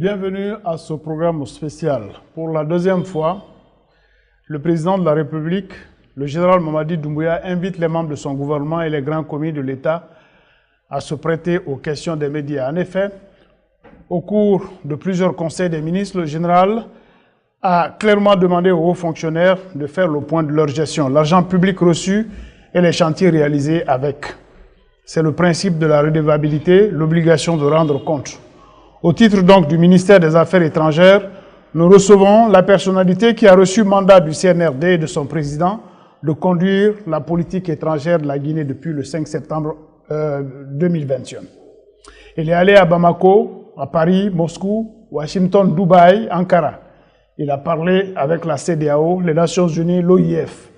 Bienvenue à ce programme spécial. Pour la deuxième fois, le président de la République, le général Mamadi Doumbouya, invite les membres de son gouvernement et les grands commis de l'État à se prêter aux questions des médias. En effet, au cours de plusieurs conseils des ministres, le général a clairement demandé aux hauts fonctionnaires de faire le point de leur gestion, l'argent public reçu et les chantiers réalisés avec. C'est le principe de la redevabilité, l'obligation de rendre compte. Au titre donc du ministère des Affaires étrangères, nous recevons la personnalité qui a reçu mandat du CNRD et de son président de conduire la politique étrangère de la Guinée depuis le 5 septembre 2021. Il est allé à Bamako, à Paris, Moscou, Washington, Dubaï, Ankara. Il a parlé avec la CEDEAO, les Nations Unies, l'OIF.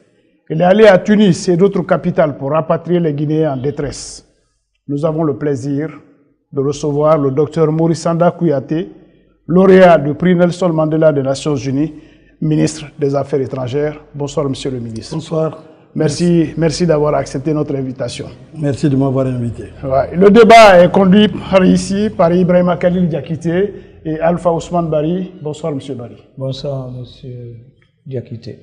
Il est allé à Tunis et d'autres capitales pour rapatrier les Guinéens en détresse. Nous avons le plaisir de recevoir le docteur Morissanda Kouyaté, lauréat du prix Nelson Mandela des Nations Unies, ministre des Affaires étrangères. Bonsoir, monsieur le ministre. Bonsoir. Merci d'avoir accepté notre invitation. Merci de m'avoir invité. Ouais. Le débat est conduit par Ibrahima Khalil Diakité et Alpha Ousmane Bari. Bonsoir, monsieur Bari. Bonsoir, monsieur Diakité.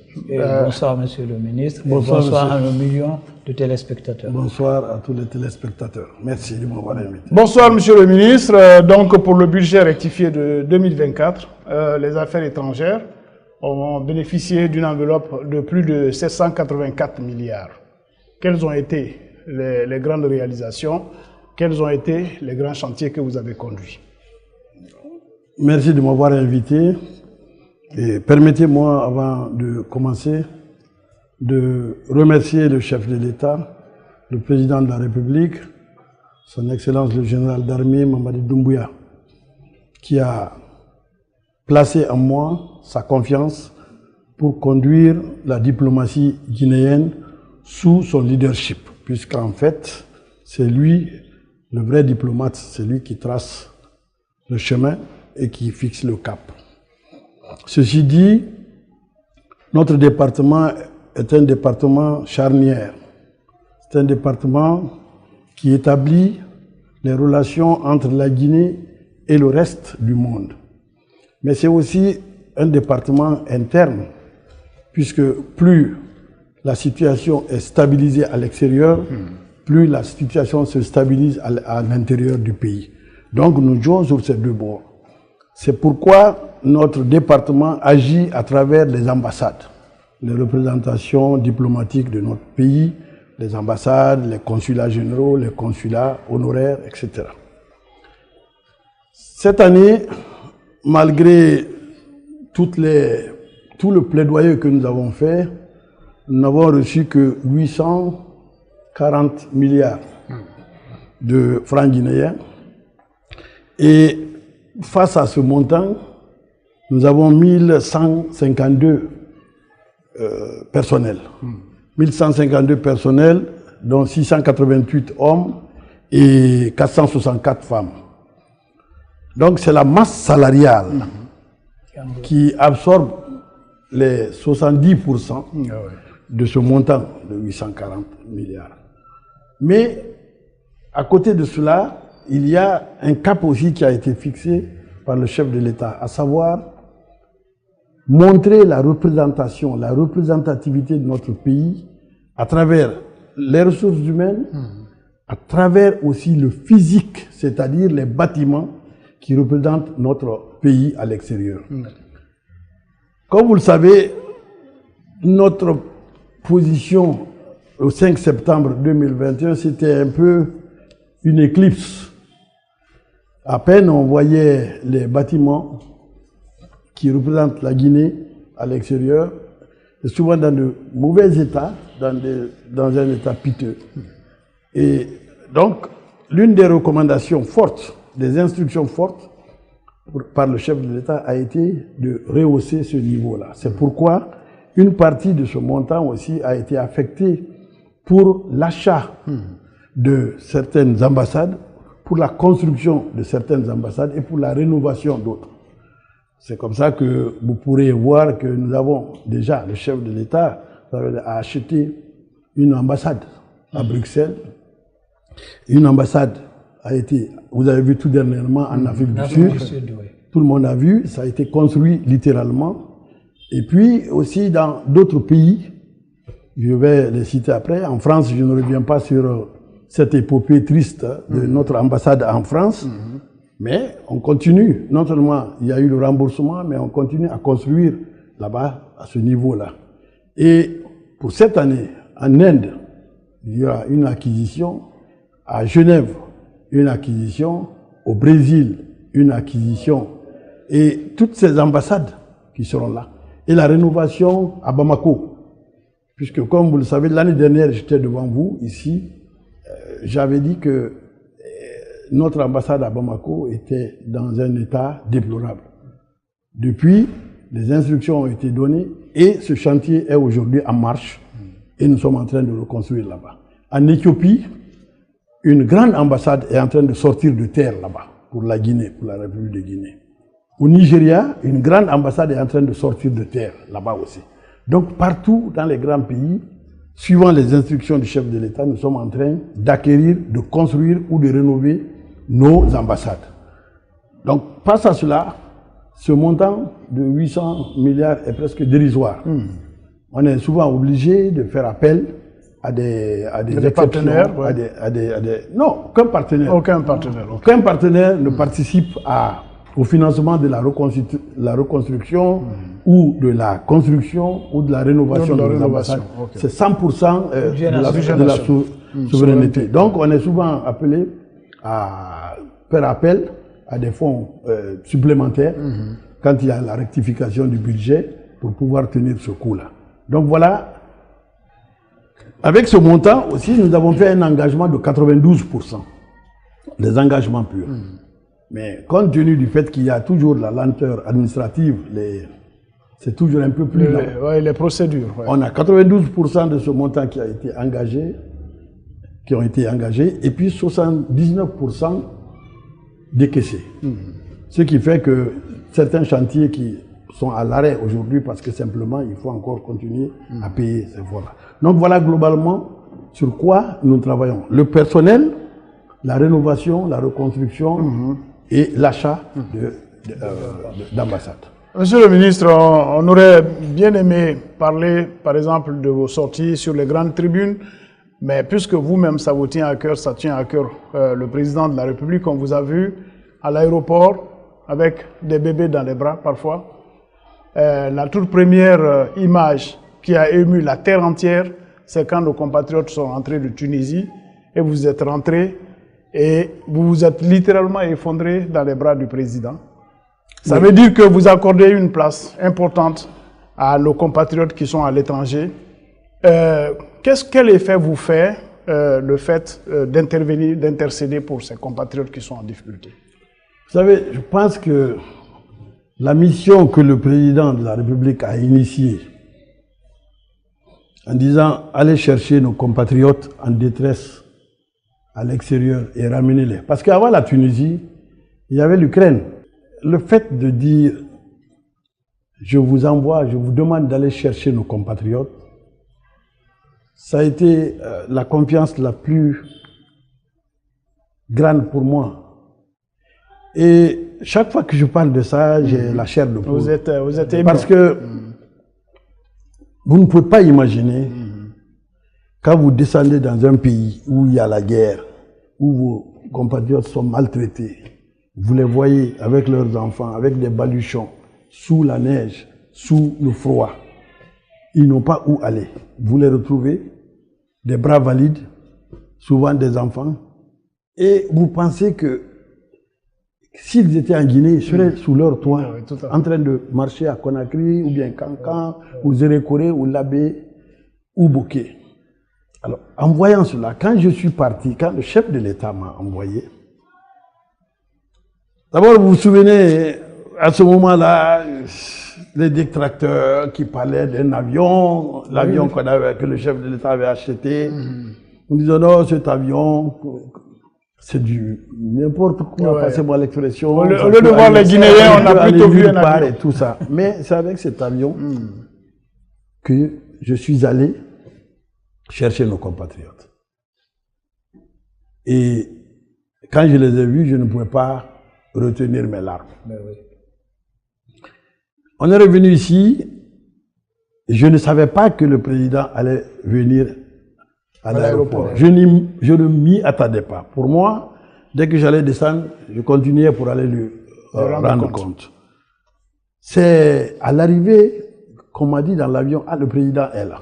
Bonsoir, monsieur le ministre. Bonsoir à nos millions de téléspectateurs. Bonsoir à tous les téléspectateurs. Merci de m'avoir invité. Bonsoir, monsieur le ministre. Donc, pour le budget rectifié de 2024, les affaires étrangères ont bénéficié d'une enveloppe de plus de 784 milliards. Quelles ont été les grandes réalisations? Quels ont été les grands chantiers que vous avez conduits? Merci de m'avoir invité. Et permettez-moi, avant de commencer, de remercier le chef de l'État, le président de la République, son Excellence le général d'armée Mamadi Doumbouya, qui a placé en moi sa confiance pour conduire la diplomatie guinéenne sous son leadership, puisqu'en fait, c'est lui, le vrai diplomate, c'est lui qui trace le chemin et qui fixe le cap. Ceci dit, notre département est un département charnière. C'est un département qui établit les relations entre la Guinée et le reste du monde. Mais c'est aussi un département interne, puisque plus la situation est stabilisée à l'extérieur, plus la situation se stabilise à l'intérieur du pays. Donc nous jouons sur ces deux bords. C'est pourquoi notre département agit à travers les ambassades, les représentations diplomatiques de notre pays, les ambassades, les consulats généraux, les consulats honoraires, etc. Cette année, malgré tout le plaidoyer que nous avons fait, nous n'avons reçu que 840 milliards de francs guinéens. Et face à ce montant, nous avons 1152 personnels. 1152 personnels, dont 688 hommes et 464 femmes. Donc c'est la masse salariale qui absorbe les 70% de ce montant de 840 milliards. Mais à côté de cela, il y a un cap aussi qui a été fixé par le chef de l'État, à savoir montrer la représentation, la représentativité de notre pays à travers les ressources humaines, à travers aussi le physique, c'est-à-dire les bâtiments qui représentent notre pays à l'extérieur. Comme vous le savez, notre position au 5 septembre 2021, c'était un peu une éclipse. À peine on voyait les bâtiments qui représentent la Guinée à l'extérieur, et souvent dans de mauvais états, dans un état piteux. Et donc, l'une des recommandations fortes, des instructions fortes par le chef de l'État a été de rehausser ce niveau-là. C'est pourquoi une partie de ce montant aussi a été affectée pour l'achat de certaines ambassades, pour la construction de certaines ambassades et pour la rénovation d'autres. C'est comme ça que vous pourrez voir que nous avons déjà, le chef de l'État a acheté une ambassade à Bruxelles. Une ambassade a été, vous avez vu tout dernièrement en Afrique du Sud. tout le monde a vu, ça a été construit littéralement. Et puis aussi dans d'autres pays, je vais les citer après. En France, je ne reviens pas sur cette épopée triste de notre ambassade en France, mais on continue. Non seulement il y a eu le remboursement, mais on continue à construire là-bas à ce niveau-là. Et pour cette année, en Inde, il y aura une acquisition, à Genève, une acquisition, au Brésil, une acquisition, et toutes ces ambassades qui seront là. Et la rénovation à Bamako, puisque comme vous le savez, l'année dernière, j'étais devant vous, ici, j'avais dit que notre ambassade à Bamako était dans un état déplorable. Depuis, les instructions ont été données et ce chantier est aujourd'hui en marche et nous sommes en train de reconstruire là-bas. En Éthiopie, une grande ambassade est en train de sortir de terre là-bas pour la Guinée, pour la République de Guinée. Au Nigeria, une grande ambassade est en train de sortir de terre là-bas aussi. Donc partout dans les grands pays, suivant les instructions du chef de l'État, nous sommes en train d'acquérir, de construire ou de rénover nos ambassades. Donc face à cela, ce montant de 800 milliards est presque dérisoire. On est souvent obligé de faire appel à des partenaires, ouais. Non, aucun partenaire. Aucun partenaire. Okay. Aucun partenaire ne participe au financement de la reconstruction ou de la construction ou de la rénovation de nos ambassades. Okay. C'est 100% de la souveraineté. Donc on est souvent appelé à faire appel à des fonds supplémentaires quand il y a la rectification du budget pour pouvoir tenir ce coup-là. Donc voilà, avec ce montant aussi, nous avons fait un engagement de 92%, des engagements purs. Mais compte tenu du fait qu'il y a toujours la lenteur administrative, c'est toujours un peu plus lent. Les procédures. Ouais. On a 92% de ce montant qui a été engagé, qui ont été engagés, et puis 79% décaissés. Ce qui fait que certains chantiers qui sont à l'arrêt aujourd'hui parce que simplement il faut encore continuer à payer ces fonds-là. Donc voilà globalement sur quoi nous travaillons. Le personnel, la rénovation, la reconstruction et l'achat d'ambassades. Monsieur le ministre, on aurait bien aimé parler par exemple de vos sorties sur les grandes tribunes, mais puisque vous-même ça vous tient à cœur, ça tient à cœur le président de la République, on vous a vu à l'aéroport avec des bébés dans les bras parfois. La toute première image qui a ému la terre entière, c'est quand nos compatriotes sont rentrés de Tunisie et vous êtes rentrés et vous vous êtes littéralement effondrés dans les bras du président. Ça veut dire que vous accordez une place importante à nos compatriotes qui sont à l'étranger. Quel effet vous fait le fait d'intervenir, d'intercéder pour ces compatriotes qui sont en difficulté? Vous savez, je pense que la mission que le président de la République a initiée en disant allez chercher nos compatriotes en détresse à l'extérieur et ramenez-les. Parce qu'avant la Tunisie, il y avait l'Ukraine. Le fait de dire je vous envoie, je vous demande d'aller chercher nos compatriotes, ça a été la confiance la plus grande pour moi. Et chaque fois que je parle de ça, j'ai la chair de poule. Vous êtes ému. Parce que vous ne pouvez pas imaginer quand vous descendez dans un pays où il y a la guerre, où vos compatriotes sont maltraités, vous les voyez avec leurs enfants, avec des baluchons, sous la neige, sous le froid. Ils n'ont pas où aller. Vous les retrouvez, des bras valides, souvent des enfants, et vous pensez que s'ils étaient en Guinée, ils seraient sous leur toit, en train de marcher à Conakry, ou bien Kankan, ou Zérékoré, ou Labé, ou Bouquet. Alors, en voyant cela, quand je suis parti, quand le chef de l'État m'a envoyé, d'abord, vous vous souvenez, à ce moment-là, les détracteurs qui parlaient d'un avion, l'avion que le chef de l'État avait acheté, on disait non, cet avion, c'est du n'importe quoi, passez-moi l'expression. Au lieu de voir les Guinéens, on a plutôt vu un avion. Et tout ça. Mais c'est avec cet avion que je suis allé chercher nos compatriotes. Et quand je les ai vus, je ne pouvais pas retenir mes larmes. On est revenu ici, je ne savais pas que le président allait venir à l'aéroport. Je ne m'y attendais pas. Pour moi, dès que j'allais descendre, je continuais pour aller lui rendre compte. C'est à l'arrivée qu'on m'a dit dans l'avion, ah, le président est là.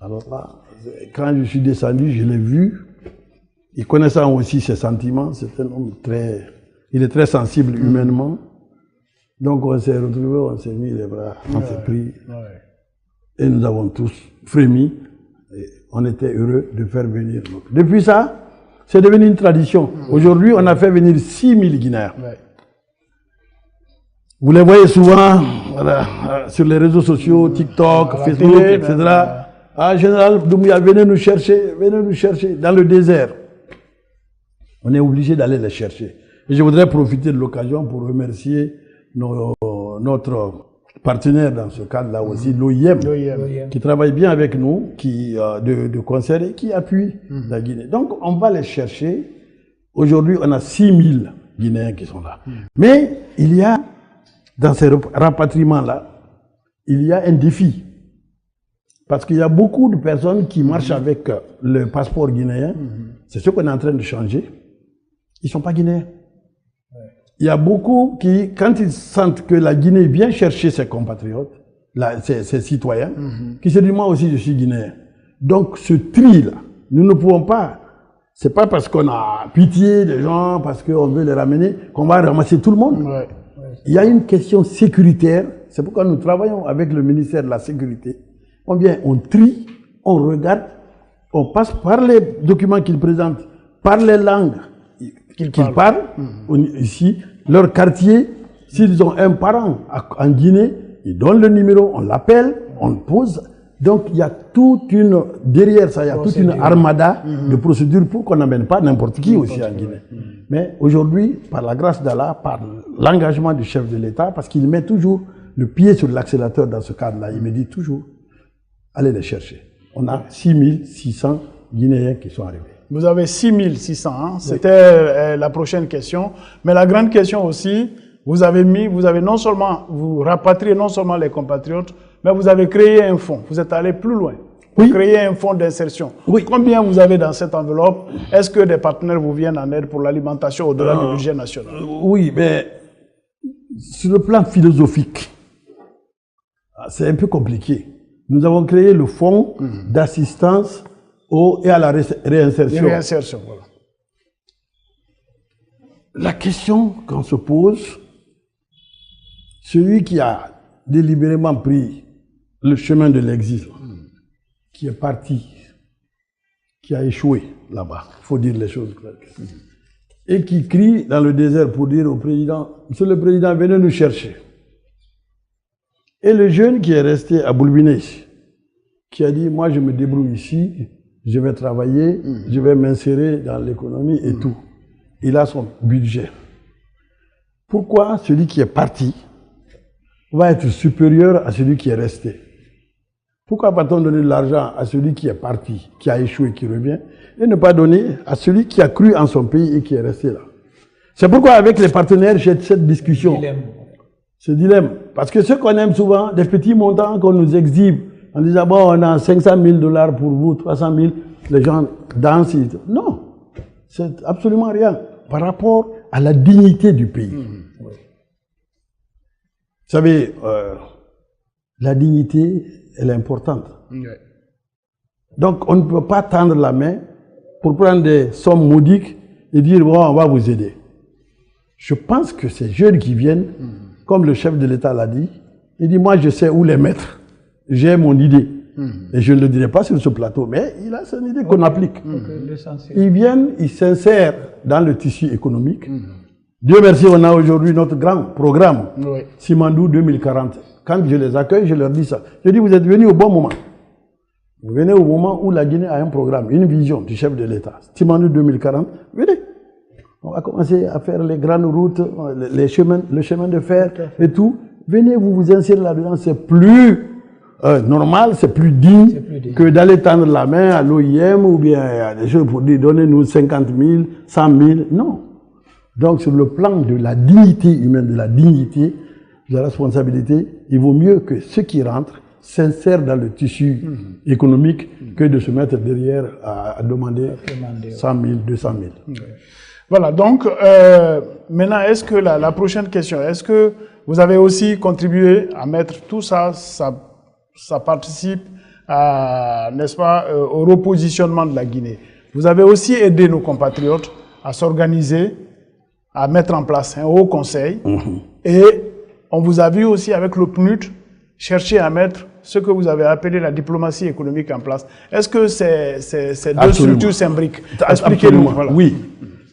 Alors là, quand je suis descendu, je l'ai vu. Et connaissant aussi ses sentiments, c'est un homme il est très sensible humainement. Donc on s'est retrouvés, on s'est mis les bras, on s'est pris. Et nous avons tous frémi. Et on était heureux de faire venir. Depuis ça, c'est devenu une tradition. Aujourd'hui, on a fait venir 6000 Guinéens. Vous les voyez souvent sur les réseaux sociaux, TikTok, Facebook, télé, etc. Ah, Général Doumbouya, venez nous chercher dans le désert. On est obligé d'aller les chercher. Et je voudrais profiter de l'occasion pour remercier notre partenaire dans ce cadre-là aussi, l'OIM, qui travaille bien avec nous, de concert et qui appuie la Guinée. Donc, on va les chercher. Aujourd'hui, on a 6000 Guinéens qui sont là. Mais il y a, dans ces rapatriements-là, il y a un défi. Parce qu'il y a beaucoup de personnes qui marchent avec le passeport guinéen. C'est ce qu'on est en train de changer. Ils ne sont pas guinéens. Il y a beaucoup qui, quand ils sentent que la Guinée vient chercher ses compatriotes, ses citoyens, qui se disent, moi aussi je suis guinéen. Donc ce tri-là, nous ne pouvons pas, c'est pas parce qu'on a pitié des gens, parce qu'on veut les ramener, qu'on va ramasser tout le monde. Il y a une question sécuritaire, c'est pourquoi nous travaillons avec le ministère de la Sécurité. On vient, on trie, on regarde, on passe par les documents qu'ils présentent, par les langues qu'ils parlent, ici, leur quartier, s'ils ont un parent en Guinée, ils donnent le numéro, on l'appelle, on le pose. Donc il y a derrière ça, il y a toute une armada de procédures pour qu'on n'amène pas n'importe qui aussi en Guinée. Mais aujourd'hui, par la grâce d'Allah, par l'engagement du chef de l'État, parce qu'il met toujours le pied sur l'accélérateur dans ce cadre-là, il me dit toujours, allez les chercher. On a 6600 Guinéens qui sont arrivés. Vous avez 6600, hein? C'était la prochaine question. Mais la grande question aussi, vous avez rapatrié non seulement les compatriotes, mais vous avez créé un fonds. Vous êtes allé plus loin. Vous créez un fonds d'insertion. Combien vous avez dans cette enveloppe? Est-ce que des partenaires vous viennent en aide pour l'alimentation au-delà du budget national? Oui, mais sur le plan philosophique, c'est un peu compliqué. Nous avons créé le fonds d'assistance et à la réinsertion. Voilà. La question qu'on se pose, celui qui a délibérément pris le chemin de l'exil, qui est parti, qui a échoué là-bas, il faut dire les choses claires, et qui crie dans le désert pour dire au président, Monsieur le Président, venez nous chercher. Et le jeune qui est resté à Boulbiné, qui a dit, moi je me débrouille ici, je vais travailler, je vais m'insérer dans l'économie et tout. Il a son budget. Pourquoi celui qui est parti va être supérieur à celui qui est resté? Pourquoi va-t-on donner de l'argent à celui qui est parti, qui a échoué, qui revient, et ne pas donner à celui qui a cru en son pays et qui est resté là? C'est pourquoi avec les partenaires, j'ai cette discussion. Ce dilemme. Parce que ce qu'on aime souvent, des petits montants qu'on nous exhibe, en disant, bon, on a 500 000 $ pour vous, 300 000, les gens dansent. Non, c'est absolument rien par rapport à la dignité du pays. Vous savez, la dignité, elle est importante. Donc, on ne peut pas tendre la main pour prendre des sommes modiques et dire, bon, on va vous aider. Je pense que ces jeunes qui viennent, comme le chef de l'État l'a dit, il dit, moi, je sais où les mettre. J'ai mon idée. Et je ne le dirai pas sur ce plateau, mais il a son idée qu'on applique. Ils viennent, ils s'insèrent dans le tissu économique. Dieu merci, on a aujourd'hui notre grand programme, Simandou 2040. Quand je les accueille, je leur dis ça. Je dis, vous êtes venus au bon moment. Vous venez au moment où la Guinée a un programme, une vision du chef de l'État. Simandou 2040, venez. On va commencer à faire les grandes routes, le chemin de fer et tout. Venez, vous vous insérez là-dedans, c'est plus normal, c'est plus digne que d'aller tendre la main à l'OIM ou bien à des choses pour dire donnez-nous 50 000, 100 000. Non. Donc sur le plan de la dignité humaine, de la dignité, la responsabilité, il vaut mieux que ceux qui rentrent s'insèrent dans le tissu économique que de se mettre derrière à demander 100 000, 200 000. Voilà, donc maintenant, est-ce que la prochaine question, est-ce que vous avez aussi contribué à mettre tout ça, ça participe à, n'est-ce pas, au repositionnement de la Guinée. Vous avez aussi aidé nos compatriotes à s'organiser, à mettre en place un haut conseil, et on vous a vu aussi avec le PNUD chercher à mettre ce que vous avez appelé la diplomatie économique en place. Est-ce que ces deux structures s'imbriquent? Expliquez-nous. Voilà. Oui,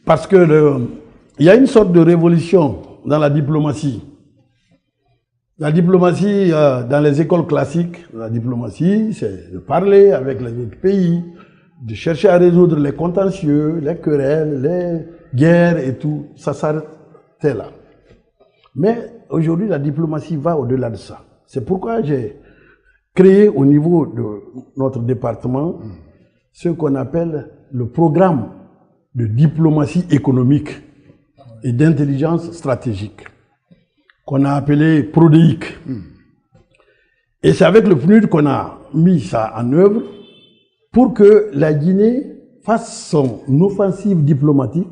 parce que il y a une sorte de révolution dans la diplomatie. La diplomatie, dans les écoles classiques, la diplomatie, c'est de parler avec les autres pays, de chercher à résoudre les contentieux, les querelles, les guerres et tout. Ça s'arrêtait là. Mais aujourd'hui, la diplomatie va au-delà de ça. C'est pourquoi j'ai créé au niveau de notre département ce qu'on appelle le programme de diplomatie économique et d'intelligence stratégique, qu'on a appelé PRODEIC. Et c'est avec le PNUD qu'on a mis ça en œuvre pour que la Guinée fasse son offensive diplomatique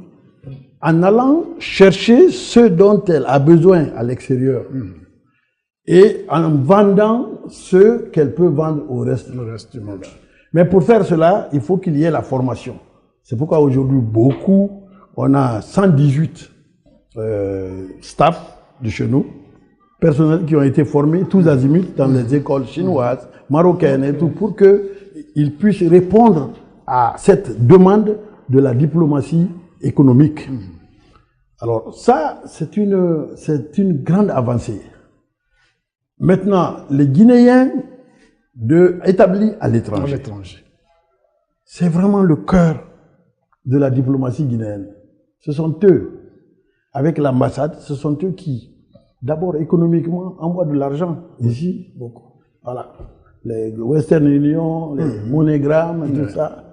en allant chercher ce dont elle a besoin à l'extérieur et en vendant ce qu'elle peut vendre au reste du monde. Mais pour faire cela, il faut qu'il y ait la formation. C'est pourquoi aujourd'hui, on a 118 staff de chez nous, personnels qui ont été formés tous azimuts dans les écoles chinoises, marocaines et tout, pour qu'ils puissent répondre à cette demande de la diplomatie économique. Alors ça, c'est une grande avancée. Maintenant, les Guinéens établis à l'étranger, c'est vraiment le cœur de la diplomatie guinéenne. Ce sont eux, avec l'ambassade, ce sont eux qui, d'abord économiquement, envoient de l'argent ici, beaucoup. Voilà. Les Western Union, les MoneyGram, tout ça.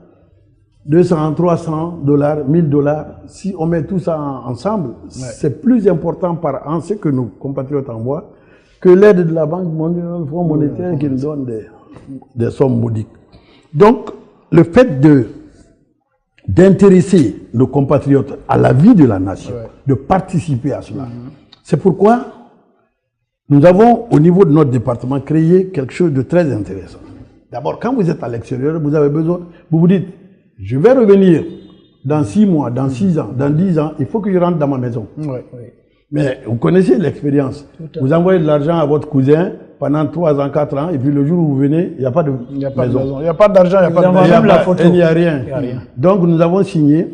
200, 300 $, 1000 $. Si on met tout ça ensemble, c'est plus important par an ce que nos compatriotes envoient que l'aide de la Banque mondiale, le Fonds monétaire qui nous donne des sommes modiques. Donc, le fait d'intéresser nos compatriotes à la vie de la nation, de participer à cela. C'est pourquoi nous avons, au niveau de notre département, créé quelque chose de très intéressant. D'abord, quand vous êtes à l'extérieur, vous avez besoin, vous vous dites, je vais revenir dans 6 mois, dans 6 ans, dans 10 ans, il faut que je rentre dans ma maison. Mais vous connaissez l'expérience. Vous envoyez de l'argent à votre cousin pendant 3 ans, 4 ans, et puis le jour où vous venez, il n'y a pas de maison. Il n'y a pas d'argent, il n'y a pas de maison. Il n'y a rien. Donc nous avons signé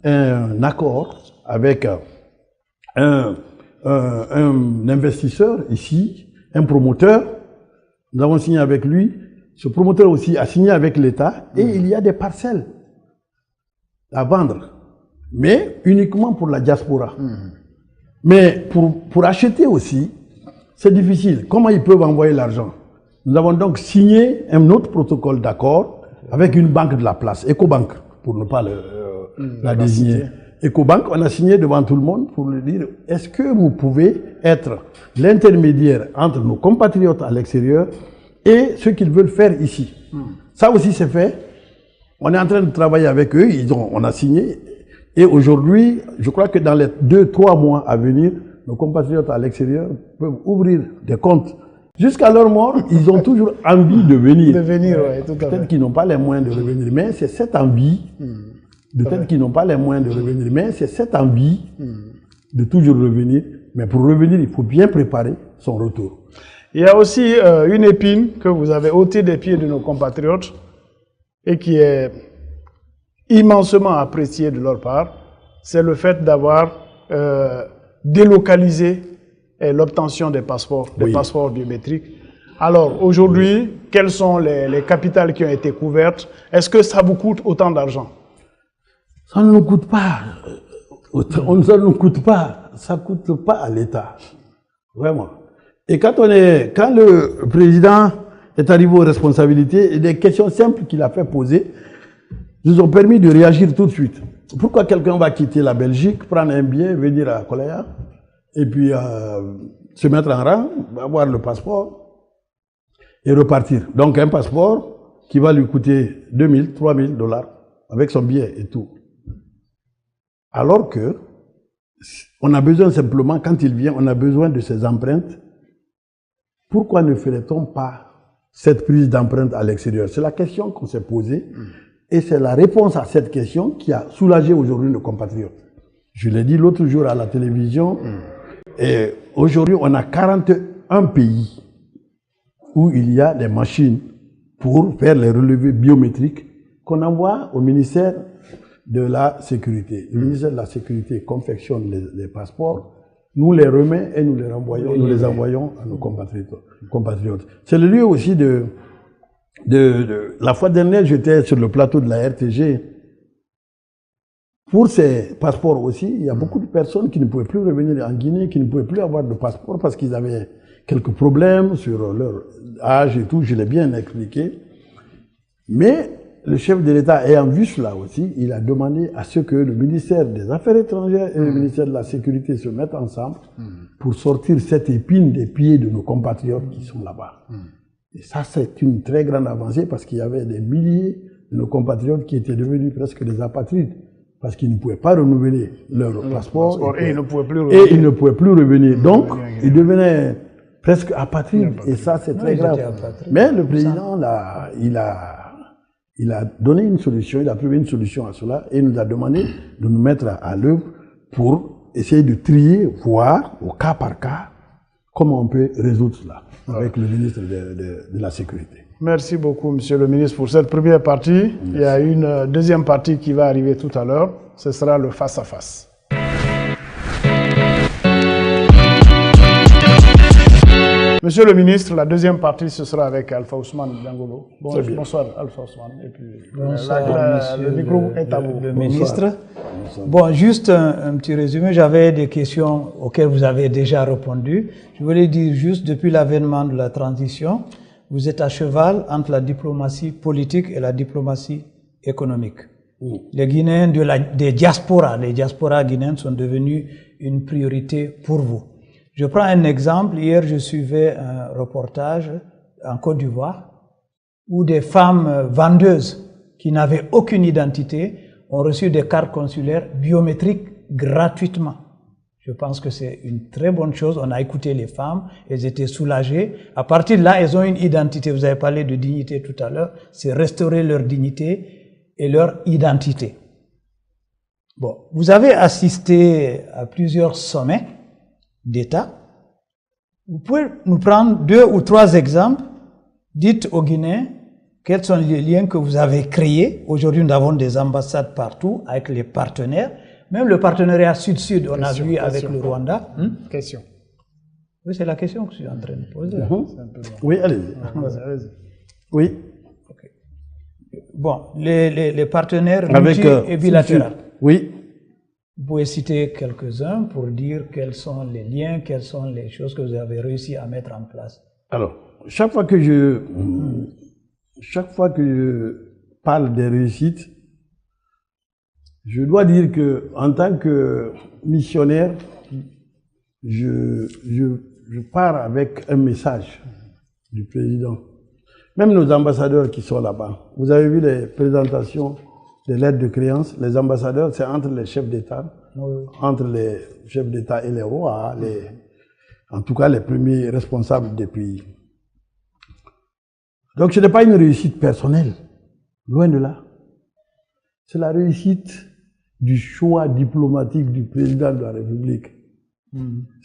un accord avec un investisseur ici, un promoteur. Nous avons signé avec lui. Ce promoteur aussi a signé avec l'État et il y a des parcelles à vendre, mais uniquement pour la diaspora. Mais pour acheter aussi, c'est difficile. Comment ils peuvent envoyer l'argent? Nous avons donc signé un autre protocole d'accord avec une banque de la place, Ecobank, pour ne pas la désigner. Ecobank, on a signé devant tout le monde pour lui dire, est-ce que vous pouvez être l'intermédiaire entre nos compatriotes à l'extérieur et ce qu'ils veulent faire ici? Ça aussi c'est fait. On est en train de travailler avec eux, on a signé. Et aujourd'hui, je crois que dans les 2-3 mois à venir, nos compatriotes à l'extérieur peuvent ouvrir des comptes. Jusqu'à leur mort, ils ont toujours envie de venir. Peut-être qu'ils n'ont pas les moyens de revenir, mais c'est cette envie. Peut-être qu'ils n'ont pas les moyens de revenir, mais c'est cette envie de toujours revenir. Mais pour revenir, il faut bien préparer son retour. Il y a aussi une épine que vous avez ôtée des pieds de nos compatriotes et qui est immensement appréciée de leur part, c'est le fait d'avoir délocalisé l'obtention des passeports biométriques. Alors aujourd'hui, quelles sont les capitales qui ont été couvertes? Est-ce que ça vous coûte autant d'argent? Ça ne nous coûte pas. Ça ne nous coûte pas. Ça ne coûte pas à l'État. Vraiment. Et quand le président est arrivé aux responsabilités, des questions simples qu'il a fait poser nous ont permis de réagir tout de suite. Pourquoi quelqu'un va quitter la Belgique, prendre un billet, venir à Kolaya, et puis se mettre en rang, avoir le passeport et repartir. Donc un passeport qui va lui coûter 2000, 3000 $ avec son billet et tout. Alors que on a besoin simplement, quand il vient, on a besoin de ses empreintes. Pourquoi ne ferait-on pas cette prise d'empreinte à l'extérieur? C'est la question qu'on s'est posée et c'est la réponse à cette question qui a soulagé aujourd'hui nos compatriotes. Je l'ai dit l'autre jour à la télévision, et aujourd'hui on a 41 pays où il y a des machines pour faire les relevés biométriques qu'on envoie au ministère de la Sécurité. Le ministère de la Sécurité confectionne les passeports, nous les remet et nous les renvoyons, nous les envoyons à nos compatriotes. C'est le lieu aussi la fois dernière, j'étais sur le plateau de la RTG. Pour ces passeports aussi, il y a beaucoup de personnes qui ne pouvaient plus revenir en Guinée, qui ne pouvaient plus avoir de passeport parce qu'ils avaient quelques problèmes sur leur âge et tout, je l'ai bien expliqué. Mais le chef de l'État ayant vu cela aussi, il a demandé à ce que le ministère des Affaires étrangères et le ministère de la Sécurité se mettent ensemble pour sortir cette épine des pieds de nos compatriotes qui sont là-bas. Et ça, c'est une très grande avancée parce qu'il y avait des milliers de nos compatriotes qui étaient devenus presque des apatrides parce qu'ils ne pouvaient pas renouveler leur passeport et ils ne pouvaient plus revenir. Donc, ils devenaient presque apatrides et ça, c'est très grave. Mais le président, là, il a donné une solution, il a trouvé une solution à cela et il nous a demandé de nous mettre à l'œuvre pour essayer de trier, voir au cas par cas comment on peut résoudre cela avec le ministre de la Sécurité. Merci beaucoup, Monsieur le ministre, pour cette première partie. Merci. Il y a une deuxième partie qui va arriver tout à l'heure. Ce sera le face-à-face. Monsieur le ministre, la deuxième partie, ce sera avec Alpha Ousmane Diangolo. Bonsoir, Alpha Ousmane. Et puis, bonsoir, le micro est à vous. Le ministre. Bon, juste un petit résumé. J'avais des questions auxquelles vous avez déjà répondu. Je voulais dire juste, depuis l'avènement de la transition, vous êtes à cheval entre la diplomatie politique et la diplomatie économique. Les Guinéens des diasporas, les diasporas guinéennes sont devenus une priorité pour vous. Je prends un exemple. Hier, je suivais un reportage en Côte d'Ivoire où des femmes vendeuses qui n'avaient aucune identité ont reçu des cartes consulaires biométriques gratuitement. Je pense que c'est une très bonne chose. On a écouté les femmes, elles étaient soulagées. À partir de là, elles ont une identité. Vous avez parlé de dignité tout à l'heure. C'est restaurer leur dignité et leur identité. Bon, vous avez assisté à plusieurs sommets d'État. Vous pouvez nous prendre 2 ou 3 exemples. Dites aux Guinéens quels sont les liens que vous avez créés. Aujourd'hui, nous avons des ambassades partout avec les partenaires. Même le partenariat Sud-Sud, on a vu avec le Rwanda. Question. Oui, c'est la question que je suis en train de poser. Oui, allez-y. Oui. Okay. Bon, les partenaires multi et bilatéraux. Oui. Vous pouvez citer quelques-uns pour dire quels sont les liens, quelles sont les choses que vous avez réussi à mettre en place. Alors, chaque fois que je parle des réussites, je dois dire que en tant que missionnaire, je pars avec un message du président. Même nos ambassadeurs qui sont là-bas. Vous avez vu les présentations des lettres de créance. Les ambassadeurs, c'est entre les chefs d'État, entre les chefs d'État et les rois, en tout cas les premiers responsables des pays. Donc ce n'est pas une réussite personnelle, loin de là. C'est la réussite du choix diplomatique du président de la République.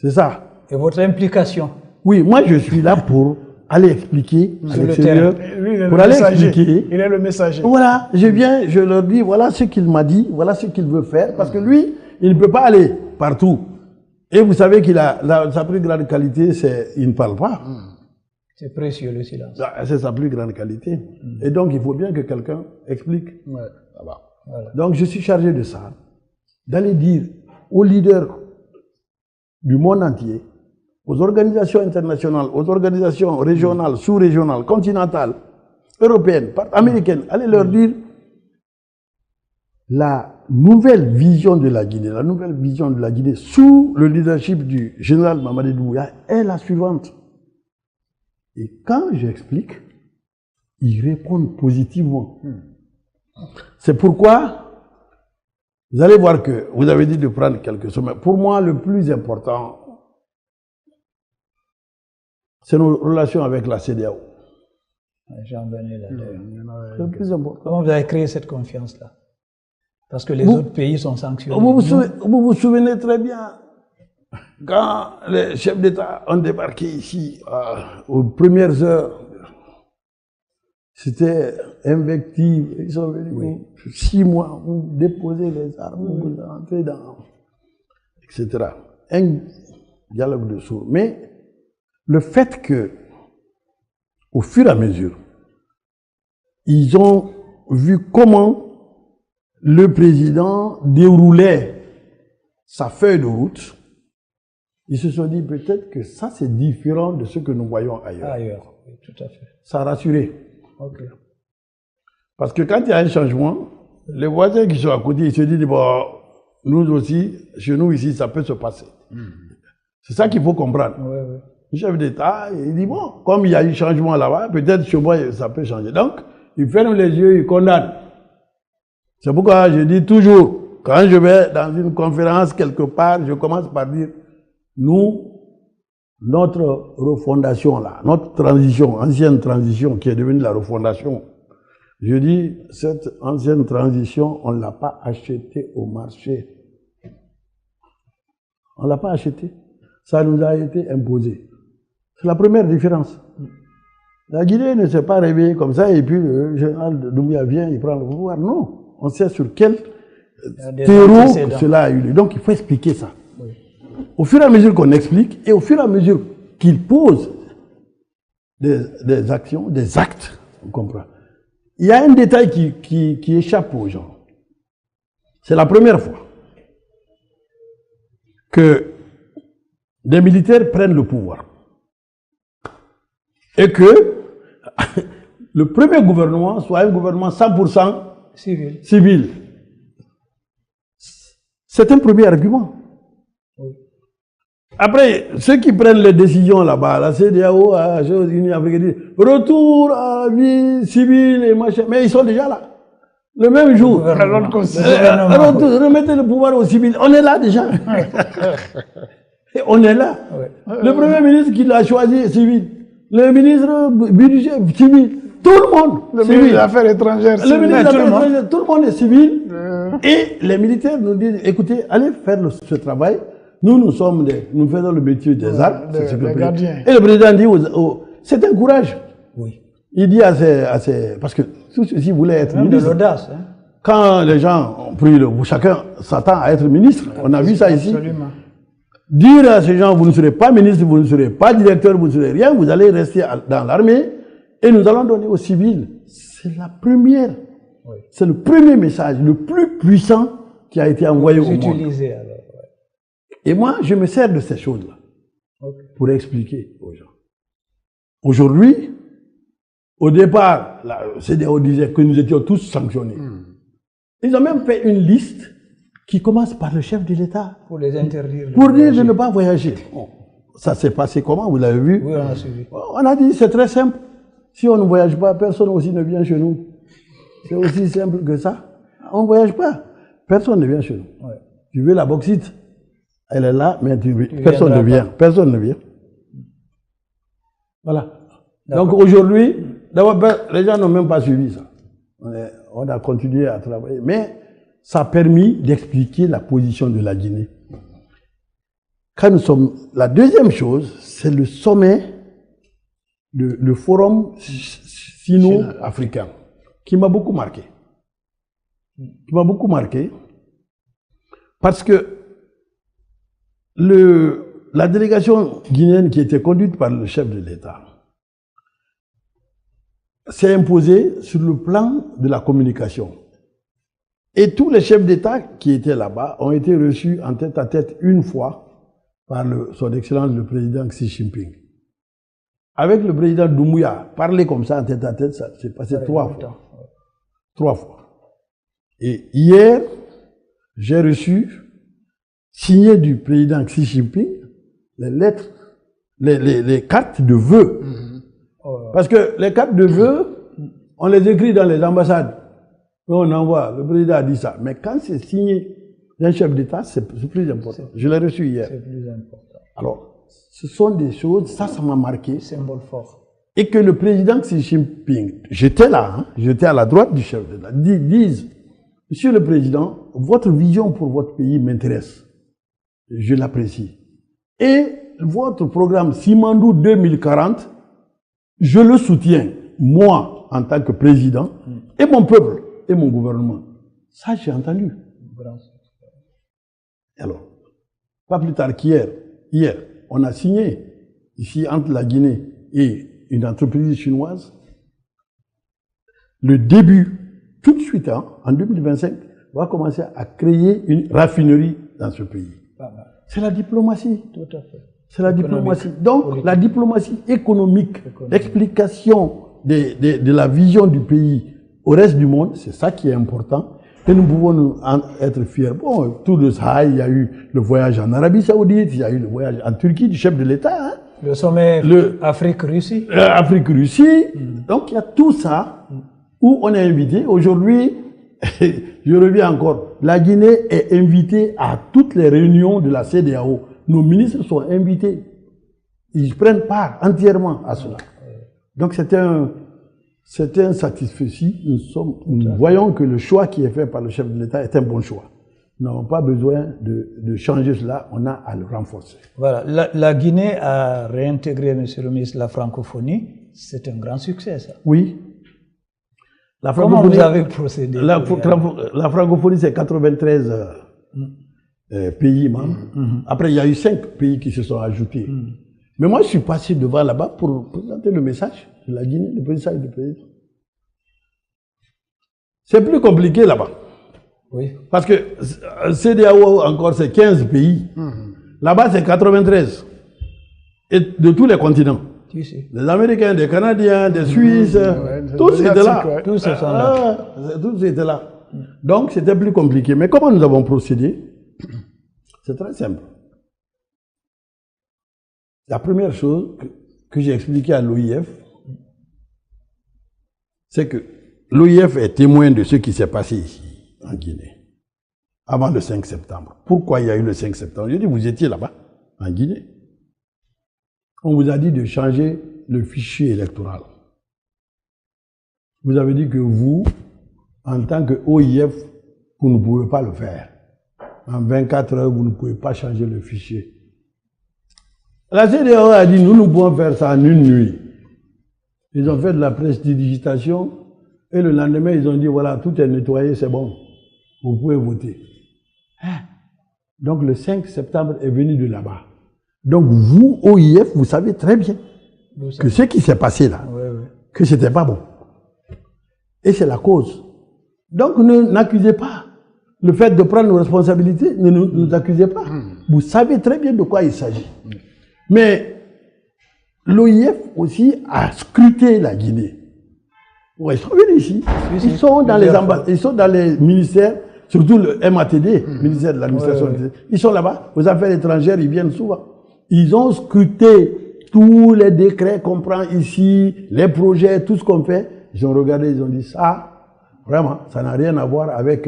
C'est ça. Et votre implication? Oui, moi je suis là pour aller expliquer à l'extérieur. Pour aller expliquer. Il est le messager. Voilà, je viens, je leur dis, voilà ce qu'il m'a dit, voilà ce qu'il veut faire, parce que lui, il ne peut pas aller partout. Et vous savez qu'il a sa plus grande qualité, c'est il ne parle pas. C'est précieux le silence. C'est sa plus grande qualité. Et donc il faut bien que quelqu'un explique. Ouais, ça va. Voilà. Donc je suis chargé de ça, d'aller dire aux leaders du monde entier, aux organisations internationales, aux organisations régionales, sous-régionales, continentales, européennes, américaines, allez leur dire la nouvelle vision de la Guinée, sous le leadership du général Mamadi Doumbouya est la suivante. Et quand j'explique, ils répondent positivement. C'est pourquoi, vous allez voir que vous avez dit de prendre quelques sommets. Pour moi, le plus important, c'est nos relations avec la CEDEAO. J'en venais là. C'est le plus important. Comment vous avez créé cette confiance-là? Parce que les autres pays sont sanctionnés. Vous vous souvenez très bien, quand les chefs d'État ont débarqué ici, aux premières heures, c'était invective. Ils sont venus 6 mois, vous déposez les armes, vous entrez dans... etc. Un dialogue de sourds. Mais le fait que, au fur et à mesure, ils ont vu comment le président déroulait sa feuille de route, ils se sont dit peut-être que ça c'est différent de ce que nous voyons ailleurs. Ailleurs, oui, tout à fait. Ça a rassuré. Okay. Parce que quand il y a un changement, les voisins qui sont à côté, ils se disent, bon, nous aussi, chez nous ici, ça peut se passer. C'est ça qu'il faut comprendre. Oui. Le chef d'État, il dit, bon, comme il y a eu changement là-bas, peut-être chez moi, ça peut changer. Donc, il ferme les yeux, il condamne. C'est pourquoi je dis toujours, quand je vais dans une conférence quelque part, je commence par dire, nous, notre refondation là, notre transition, ancienne transition qui est devenue la refondation, je dis, cette ancienne transition, on ne l'a pas achetée au marché. On ne l'a pas achetée. Ça nous a été imposé. C'est la première différence. La Guinée ne s'est pas réveillée comme ça et puis le général Doumbouya vient, il prend le pouvoir. Non. On sait sur quel terreau cela a eu lieu. Donc il faut expliquer ça. Oui. Au fur et à mesure qu'on explique et au fur et à mesure qu'il pose des actions, des actes, on comprend. Il y a un détail qui échappe aux gens. C'est la première fois que des militaires prennent le pouvoir. Et que le premier gouvernement soit un gouvernement 100% civil. C'est un premier argument. Oui. Après, ceux qui prennent les décisions là-bas, la CEDEAO, la Union africaine, retour à la vie civile et machin, mais ils sont déjà là. Le même jour. Remettez le pouvoir aux civils. On est là déjà. Et on est là. Oui. Le premier ministre qui l'a choisi est civil. Le ministre budget civil. Tout le monde. Le ministre des Affaires étrangères. Le ministre des Affaires étrangères. Tout le monde est civil. Et les militaires nous disent, écoutez, allez faire ce travail. Nous faisons le métier des armes. Les gardiens. Et le président dit, c'est un courage. Oui. Il dit à ses parce que tout ceci voulait être ministre. De l'audace. Hein. Quand les gens ont pris chacun s'attend à être ministre. On a vu ça ici. Absolument. Dire à ces gens, vous ne serez pas ministre, vous ne serez pas directeur, vous ne serez rien, vous allez rester dans l'armée et nous allons donner aux civils. C'est la première, c'est le premier message, le plus puissant qui a été envoyé au monde. Alors. Et moi, je me sers de ces choses-là pour expliquer aux gens. Aujourd'hui, au départ, la CEDEAO disait que nous étions tous sanctionnés. Ils ont même fait une liste qui commence par le chef de l'État. Pour les interdire. Pour dire de ne pas voyager. Bon, ça s'est passé comment, vous l'avez vu? Oui, on a suivi. On a dit, c'est très simple. Si on ne voyage pas, personne aussi ne vient chez nous. C'est aussi simple que ça. On ne voyage pas. Personne ne vient chez nous. Ouais. Tu veux la bauxite? Elle est là, mais personne ne vient. Personne ne vient. Voilà. Donc aujourd'hui, d'abord, les gens n'ont même pas suivi ça. On a continué à travailler. Mais ça a permis d'expliquer la position de la Guinée. Quand nous sommes... La deuxième chose, c'est le sommet, le forum sino-africain, qui m'a beaucoup marqué. Parce que la délégation guinéenne qui était conduite par le chef de l'État s'est imposée sur le plan de la communication. Et tous les chefs d'État qui étaient là-bas ont été reçus en tête à tête une fois par son Excellence le président Xi Jinping. Avec le président Doumbouya, parler comme ça en tête à tête, ça s'est passé 3 fois. 3 fois. Et hier, j'ai reçu, signé du président Xi Jinping, les lettres, les cartes de vœux. Parce que les cartes de vœux, on les écrit dans les ambassades. On envoie, le président a dit ça. Mais quand c'est signé d'un chef d'État, c'est plus important. Je l'ai reçu hier. C'est plus important. Alors, ce sont des choses, ça m'a marqué. Symbole fort. Et que le président Xi Jinping, j'étais là, hein, j'étais à la droite du chef d'État, disent, Monsieur le Président, votre vision pour votre pays m'intéresse. Je l'apprécie. Et votre programme Simandou 2040, je le soutiens, moi, en tant que président, et mon peuple, et mon gouvernement. Ça, j'ai entendu. Alors, pas plus tard qu'hier, on a signé, ici, entre la Guinée et une entreprise chinoise, le début, tout de suite, hein, en 2025, on va commencer à créer une raffinerie dans ce pays. C'est la diplomatie. Tout à fait. C'est la diplomatie. Donc, politique. La diplomatie économique, l'explication de la vision du pays au reste du monde, c'est ça qui est important. Et nous pouvons nous en être fiers. Bon, tout de ça, il y a eu le voyage en Arabie Saoudite, il y a eu le voyage en Turquie du chef de l'État. Hein. Le sommet Afrique-Russie. Afrique-Russie. Donc, il y a tout ça où on est invité. Aujourd'hui, je reviens encore, la Guinée est invitée à toutes les réunions de la CEDEAO. Nos ministres sont invités. Ils prennent part entièrement à cela. Donc, c'est un satisfait. Nous voyons que le choix qui est fait par le chef de l'État est un bon choix. Nous n'avons pas besoin de changer cela, on a à le renforcer. Voilà, la Guinée a réintégré, monsieur le ministre, la francophonie. C'est un grand succès, ça. Oui. Comment vous avez procédé? La francophonie, c'est 93 pays membres. Après, il y a eu 5 pays qui se sont ajoutés. Mais moi, je suis passé devant là-bas pour présenter le message de la Guinée, le message du président. C'est plus compliqué là-bas. Oui. Parce que CEDEAO, encore, c'est 15 pays. Là-bas, c'est 93. Et de tous les continents. Des Américains, des Canadiens, des Suisses, tous étaient là. Tous étaient là. Tous étaient là. Donc, c'était plus compliqué. Mais comment nous avons procédé? C'est très simple. La première chose que j'ai expliqué à l'OIF, c'est que l'OIF est témoin de ce qui s'est passé ici, en Guinée, avant le 5 septembre. Pourquoi il y a eu le 5 septembre? J'ai dit, vous étiez là-bas, en Guinée. On vous a dit de changer le fichier électoral. Vous avez dit que vous, en tant que OIF, vous ne pouvez pas le faire. En 24 heures, vous ne pouvez pas changer le fichier. La CEDEAO a dit, nous pouvons faire ça en une nuit. Ils ont fait de la prestidigitation et le lendemain, ils ont dit, voilà, tout est nettoyé, c'est bon. Vous pouvez voter. Donc le 5 septembre est venu de là-bas. Donc vous, OIF, vous savez très bien que ce qui s'est passé là, que c'était pas bon. Et c'est la cause. Donc n'accusez pas. Le fait de prendre nos responsabilités, ne nous accusez pas. Vous savez très bien de quoi il s'agit. Mais l'OIF aussi a scruté la Guinée. Ils sont venus ici. Ils sont dans les ambassades, ils sont dans les ministères, surtout le MATD, ministère de l'administration. Ils sont là-bas. Aux affaires étrangères, ils viennent souvent. Ils ont scruté tous les décrets qu'on prend ici, les projets, tout ce qu'on fait. Ils ont regardé, ils ont dit ça, vraiment, ça n'a rien à voir avec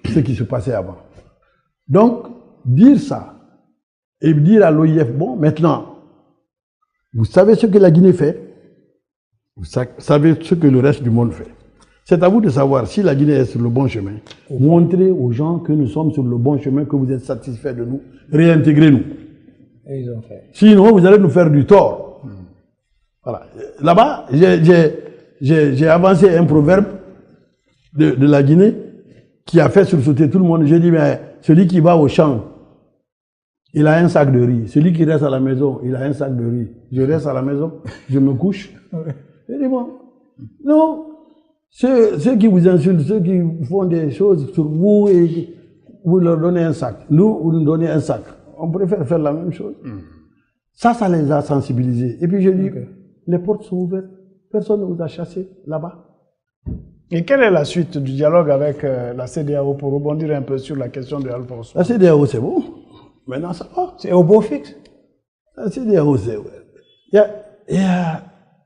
ce qui se passait avant. Donc, dire ça, et dire à l'OIF, bon, maintenant, vous savez ce que la Guinée fait, vous savez ce que le reste du monde fait. C'est à vous de savoir si la Guinée est sur le bon chemin. Montrez aux gens que nous sommes sur le bon chemin, que vous êtes satisfaits de nous, réintégrez-nous. Et ils ont fait. Sinon, vous allez nous faire du tort. Voilà. Là-bas, j'ai avancé un proverbe de la Guinée qui a fait sursauter tout le monde. J'ai dit, mais celui qui va au champ, il a un sac de riz. Celui qui reste à la maison, il a un sac de riz. Je reste à la maison, je me couche. J'ai dit, bon, non, ceux qui vous insultent, ceux qui font des choses sur vous, et vous leur donnez un sac. Nous, vous nous donnez un sac. On préfère faire la même chose. Ça les a sensibilisés. Et puis je dis, les portes sont ouvertes. Personne ne vous a chassé là-bas. Et quelle est la suite du dialogue avec la CEDEAO pour rebondir un peu sur la question de Alpha Ousmane? La CEDEAO, c'est bon. Maintenant, ça va. C'est au beau fixe. La CEDEAO, c'est...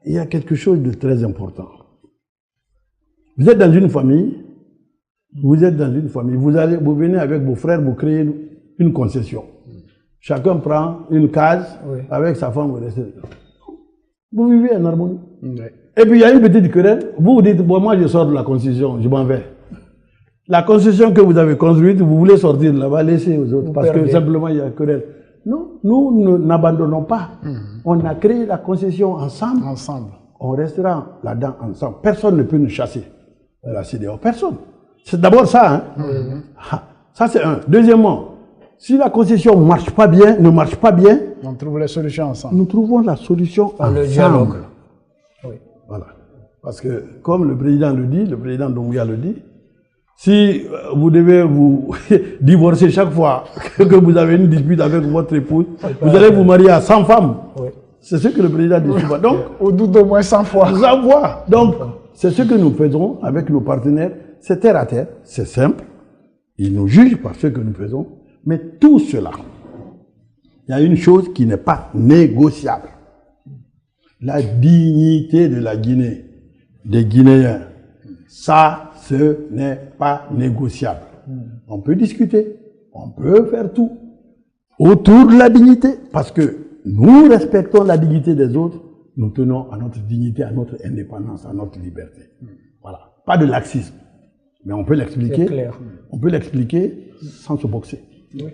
Il y a quelque chose de très important. Vous êtes dans une famille, vous venez avec vos frères, vous créez une concession. Chacun prend une case, avec sa femme, vous restez dedans. Vous vivez en harmonie. Oui. Et puis il y a une petite querelle, vous dites, bon, moi je sors de la concession, je m'en vais. La concession que vous avez construite, vous voulez sortir là-bas, laissez aux autres, parce que simplement il y a querelle. Non, nous n'abandonnons pas. On a créé la concession ensemble. On restera là-dedans ensemble. Personne ne peut nous chasser de la CEDEAO. Personne. C'est d'abord ça. Hein? Ça, c'est un. Deuxièmement, si la concession ne marche pas bien, on trouve la solution ensemble. Nous trouvons la solution ensemble. Le dialogue. Oui. Voilà. Parce que, comme le président le dit, le président Doumbouya le dit, si vous devez vous divorcer chaque fois que vous avez une dispute avec votre épouse, vous allez vous marier à 100 femmes. Oui. C'est ce que le président dit souvent. Donc, au doute d'au moins 100 fois. 100 fois. Donc, c'est ce que nous faisons avec nos partenaires. C'est terre à terre, c'est simple. Ils nous jugent par ce que nous faisons. Mais tout cela, il y a une chose qui n'est pas négociable. La dignité de la Guinée, des Guinéens. Ça, ce n'est pas négociable. On peut discuter, on peut faire tout autour de la dignité, parce que nous respectons la dignité des autres, nous tenons à notre dignité, à notre indépendance, à notre liberté. Voilà. Pas de laxisme. Mais on peut l'expliquer. On peut l'expliquer sans se boxer. Oui.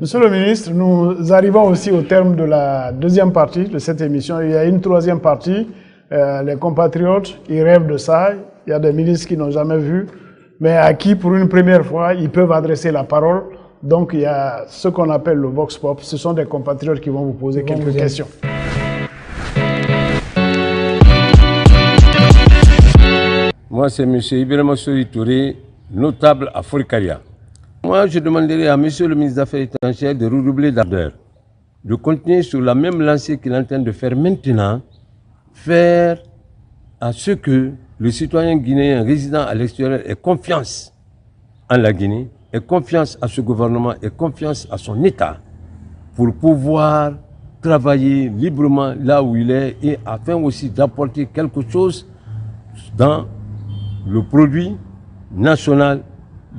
Monsieur le ministre, nous arrivons aussi au terme de la deuxième partie de cette émission. Il y a une troisième partie. Les compatriotes, ils rêvent de ça. Il y a des ministres qui n'ont jamais vu, mais à qui, pour une première fois, ils peuvent adresser la parole. Donc, il y a ce qu'on appelle le Vox Pop. Ce sont des compatriotes qui vont vous poser quelques questions. Moi, c'est M. Ibrahima Sori Touré, notable à Forcaria. Moi, je demanderai à M. le ministre des Affaires étrangères de redoubler d'ardeur, de continuer sur la même lancée qu'il est en train de faire maintenant, faire à ce que le citoyen guinéen résidant à l'extérieur ait confiance en la Guinée, ait confiance à ce gouvernement, ait confiance à son État pour pouvoir travailler librement là où il est et afin aussi d'apporter quelque chose dans le produit national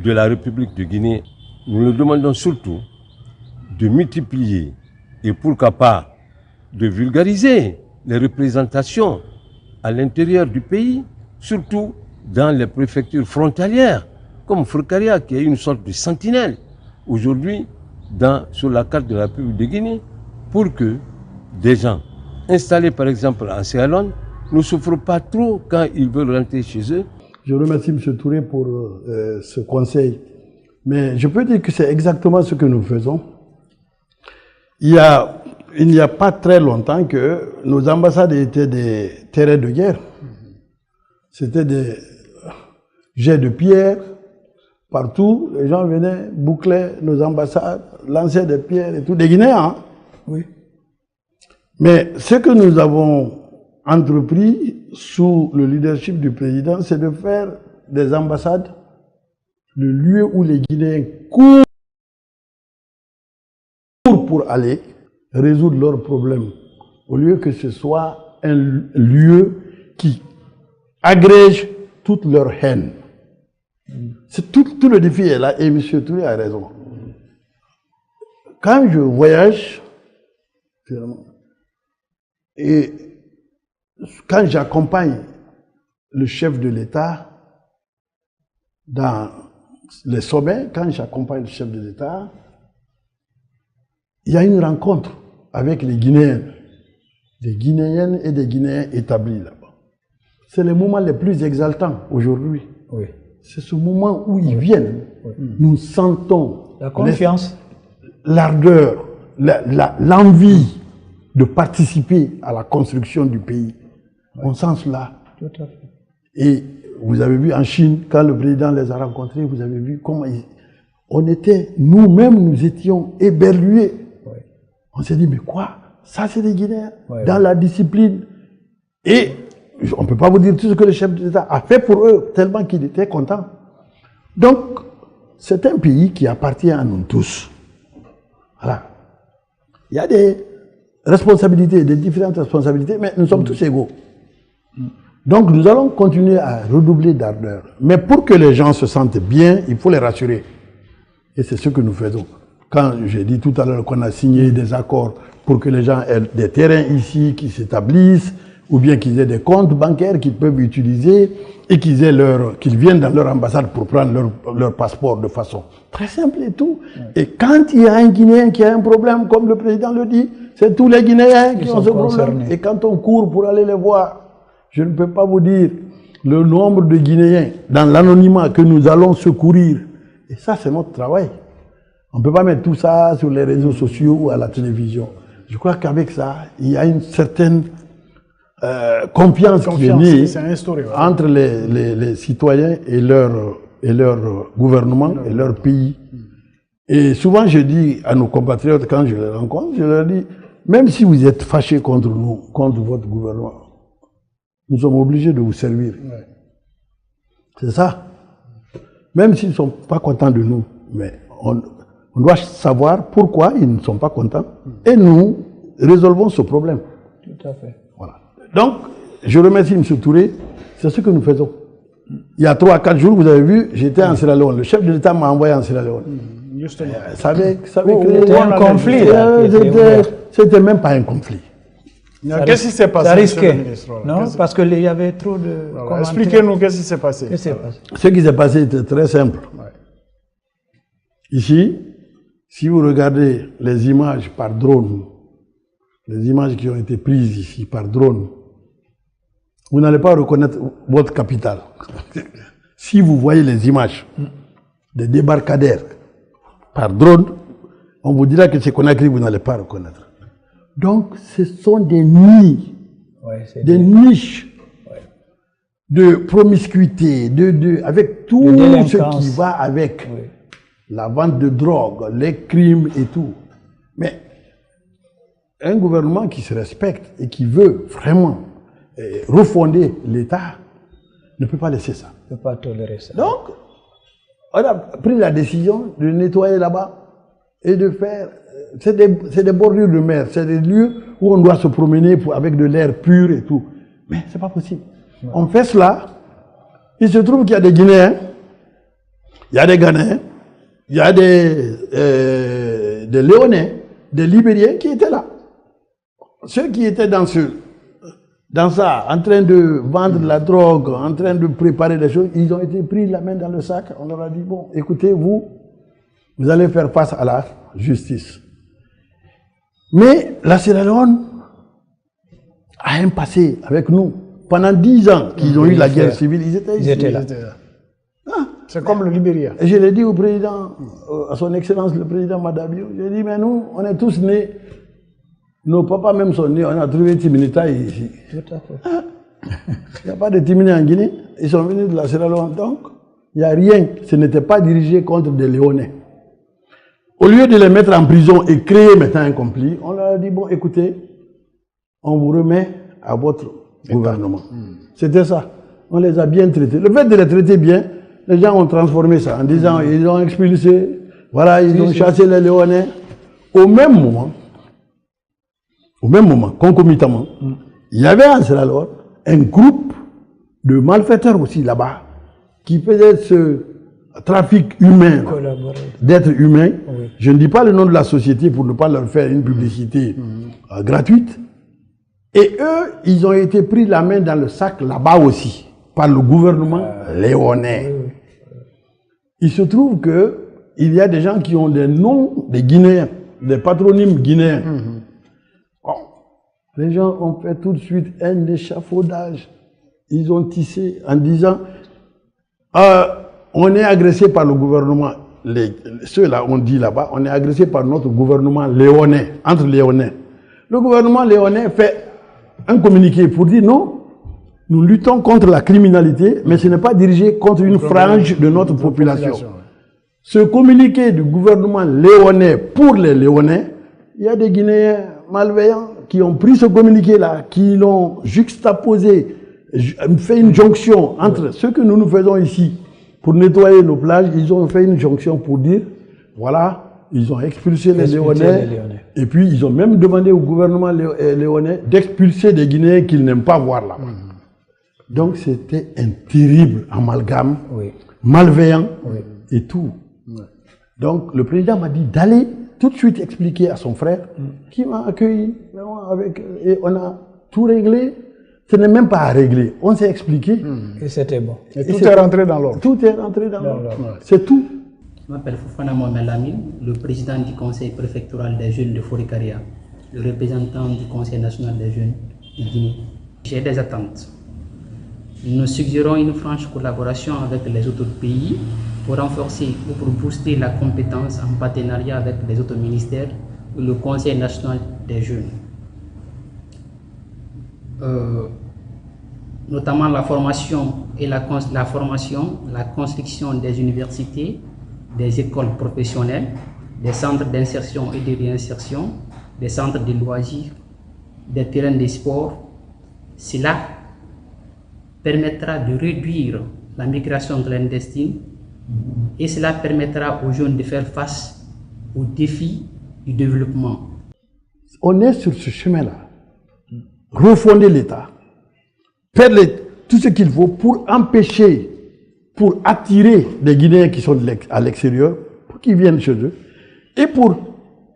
de la République de Guinée. Nous le demandons surtout de multiplier et pourquoi pas de vulgariser les représentations à l'intérieur du pays, surtout dans les préfectures frontalières, comme Forcaria, qui est une sorte de sentinelle aujourd'hui sur la carte de la République de Guinée, pour que des gens installés par exemple en Sierra Leone ne souffrent pas trop quand ils veulent rentrer chez eux. Je remercie M. Touré pour ce conseil. Mais je peux dire que c'est exactement ce que nous faisons. Il n'y a pas très longtemps que nos ambassades étaient des terrains de guerre. C'était des jets de pierre. Partout, les gens venaient boucler nos ambassades, lancer des pierres et tout. Des Guinéens, hein? Oui. Mais ce que nous avons entrepris sous le leadership du président, c'est de faire des ambassades le lieu où les Guinéens courent pour aller résoudre leurs problèmes, au lieu que ce soit un lieu qui agrège toute leur haine. Tout le défi est là, et M. Touré a raison. Quand je voyage, et quand j'accompagne le chef de l'État dans les sommets, quand j'accompagne le chef de l'État, il y a une rencontre avec les Guinéens, des Guinéennes et des Guinéens établis là-bas. C'est les moments les plus exaltants aujourd'hui. Oui. C'est ce moment où ils viennent. Oui. Nous sentons la confiance, l'ardeur, l'envie de participer à la construction du pays. Oui. On sent cela. Tout à fait. Et vous avez vu en Chine, quand le président les a rencontrés, vous avez vu comment on était, nous-mêmes, nous étions éberlués. Oui. On s'est dit, mais quoi? Ça, c'est des Guinéens, oui, dans la discipline. Et on ne peut pas vous dire tout ce que le chef d'État a fait pour eux, tellement qu'il était content. Donc, c'est un pays qui appartient à nous tous. Voilà. Il y a des responsabilités, des différentes responsabilités, mais nous sommes tous égaux. Donc, nous allons continuer à redoubler d'ardeur. Mais pour que les gens se sentent bien, il faut les rassurer. Et c'est ce que nous faisons. Quand j'ai dit tout à l'heure qu'on a signé des accords pour que les gens aient des terrains ici qui s'établissent, ou bien qu'ils aient des comptes bancaires qu'ils peuvent utiliser et qu'ils viennent dans leur ambassade pour prendre leur passeport de façon très simple et tout. Et quand il y a un Guinéen qui a un problème, comme le président le dit, c'est tous les Guinéens qui ont ce problème. Et quand on court pour aller les voir, je ne peux pas vous dire le nombre de Guinéens dans l'anonymat que nous allons secourir. Et ça, c'est notre travail. On ne peut pas mettre tout ça sur les réseaux sociaux ou à la télévision. Je crois qu'avec ça, il y a une certaine confiance qui est née entre les citoyens et leur gouvernement et leur pays. Et souvent, je dis à nos compatriotes, quand je les rencontre, je leur dis, même si vous êtes fâchés contre nous, contre votre gouvernement, nous sommes obligés de vous servir. Ouais. C'est ça. Même s'ils ne sont pas contents de nous, mais on doit savoir pourquoi ils ne sont pas contents et nous résolvons ce problème. Tout à fait. Voilà. Donc, je remercie M. Touré, c'est ce que nous faisons. Il y a 3 à 4 jours, vous avez vu, j'étais en Sierra Leone. Le chef de l'État m'a envoyé en Sierra Leone. Justement. Ça avait créé un conflit. C'était même pas un conflit. Qu'est-ce qui s'est passé, ça risquait. Non, parce qu'il y avait trop de... Expliquez-nous qu'est-ce qui s'est passé. Ce qui s'est passé était très simple. Ouais. Ici, si vous regardez les images par drone, les images qui ont été prises ici par drone, vous n'allez pas reconnaître votre capitale. Si vous voyez les images des débarcadères par drone, on vous dira que c'est Conakry, vous n'allez pas reconnaître. Donc, ce sont des nids, des niches de promiscuité, avec tout ce qui va avec la vente de drogue, les crimes et tout. Mais un gouvernement qui se respecte et qui veut vraiment refonder l'État ne peut pas laisser ça. Ne peut pas tolérer ça. Donc, on a pris la décision de nettoyer là-bas et de faire... C'est des bordures de mer, c'est des lieux où on doit se promener avec de l'air pur et tout. Mais c'est pas possible. Ouais. On fait cela, il se trouve qu'il y a des Guinéens, il y a des Ghanéens, il y a des Léonais, des Libériens qui étaient là. Ceux qui étaient dans ça, en train de vendre de la drogue, en train de préparer des choses, ils ont été pris la main dans le sac. On leur a dit, bon, écoutez, vous allez faire face à la justice. Mais la Sierra Leone a un passé avec nous. Pendant 10 ans qu'ils ont eu la guerre civile, ils étaient ici. Ils étaient là. Ah, c'est comme le Libéria. Et je l'ai dit au président, à son excellence le président Madabio, j'ai dit, mais nous, on est tous nés, nos papas même sont nés, on a trouvé Timinita ici. Tout à fait. Il n'y a pas de Timini en Guinée, ils sont venus de la Sierra Leone, donc il n'y a rien, ce n'était pas dirigé contre des Léonais. Au lieu de les mettre en prison et créer maintenant un conflit, on leur a dit, bon, écoutez, on vous remet à votre gouvernement. C'était ça. On les a bien traités. Le fait de les traiter bien, les gens ont transformé ça en disant, ils ont expulsé, voilà, ils ont chassé les Léonais. Au même moment, concomitamment, il y avait en Sierra Leone un groupe de malfaiteurs aussi là-bas qui faisait ce trafic humain, d'êtres humains. Oui. Je ne dis pas le nom de la société pour ne pas leur faire une publicité gratuite. Et eux, ils ont été pris la main dans le sac là-bas aussi, par le gouvernement léonais. Il se trouve qu'il y a des gens qui ont des noms des Guinéens, des patronymes guinéens. Bon, les gens ont fait tout de suite un échafaudage. Ils ont tissé en disant... on est agressé par le gouvernement, ceux-là, on dit là-bas, on est agressé par notre gouvernement léonais, entre léonais. Le gouvernement léonais fait un communiqué pour dire non, nous luttons contre la criminalité, mais ce n'est pas dirigé contre une frange de notre population. Ce communiqué du gouvernement léonais pour les Léonais, il y a des Guinéens malveillants qui ont pris ce communiqué-là, qui l'ont juxtaposé fait une jonction entre ce que nous faisons ici pour nettoyer nos plages. Ils ont fait une jonction pour dire, voilà, ils ont expulsé les Léonais. Et puis, ils ont même demandé au gouvernement léonais d'expulser des Guinéens qu'ils n'aiment pas voir là. Donc, c'était un terrible amalgame, malveillant et tout. Donc, le président m'a dit d'aller tout de suite expliquer à son frère, qui m'a accueilli, et on a tout réglé. Ce n'est même pas à régler. On s'est expliqué. Et c'était bon. Et tout est rentré dans l'ordre. Tout est rentré dans l'ordre. C'est tout. Je m'appelle Fofana Mohamed Lamine, le président du conseil préfectoral des jeunes de Forikaria, le représentant du conseil national des jeunes de Guinée. J'ai des attentes. Nous suggérons une franche collaboration avec les autres pays pour renforcer ou pour booster la compétence en partenariat avec les autres ministères ou le conseil national des jeunes. Notamment la formation et la construction des universités, des écoles professionnelles, des centres d'insertion et de réinsertion, des centres de loisirs, des terrains de sport. Cela permettra de réduire la migration clandestine et cela permettra aux jeunes de faire face aux défis du développement. On est sur ce chemin-là. Refonder l'État, faire tout ce qu'il faut pour empêcher, pour attirer les Guinéens qui sont à l'extérieur, pour qu'ils viennent chez eux, et pour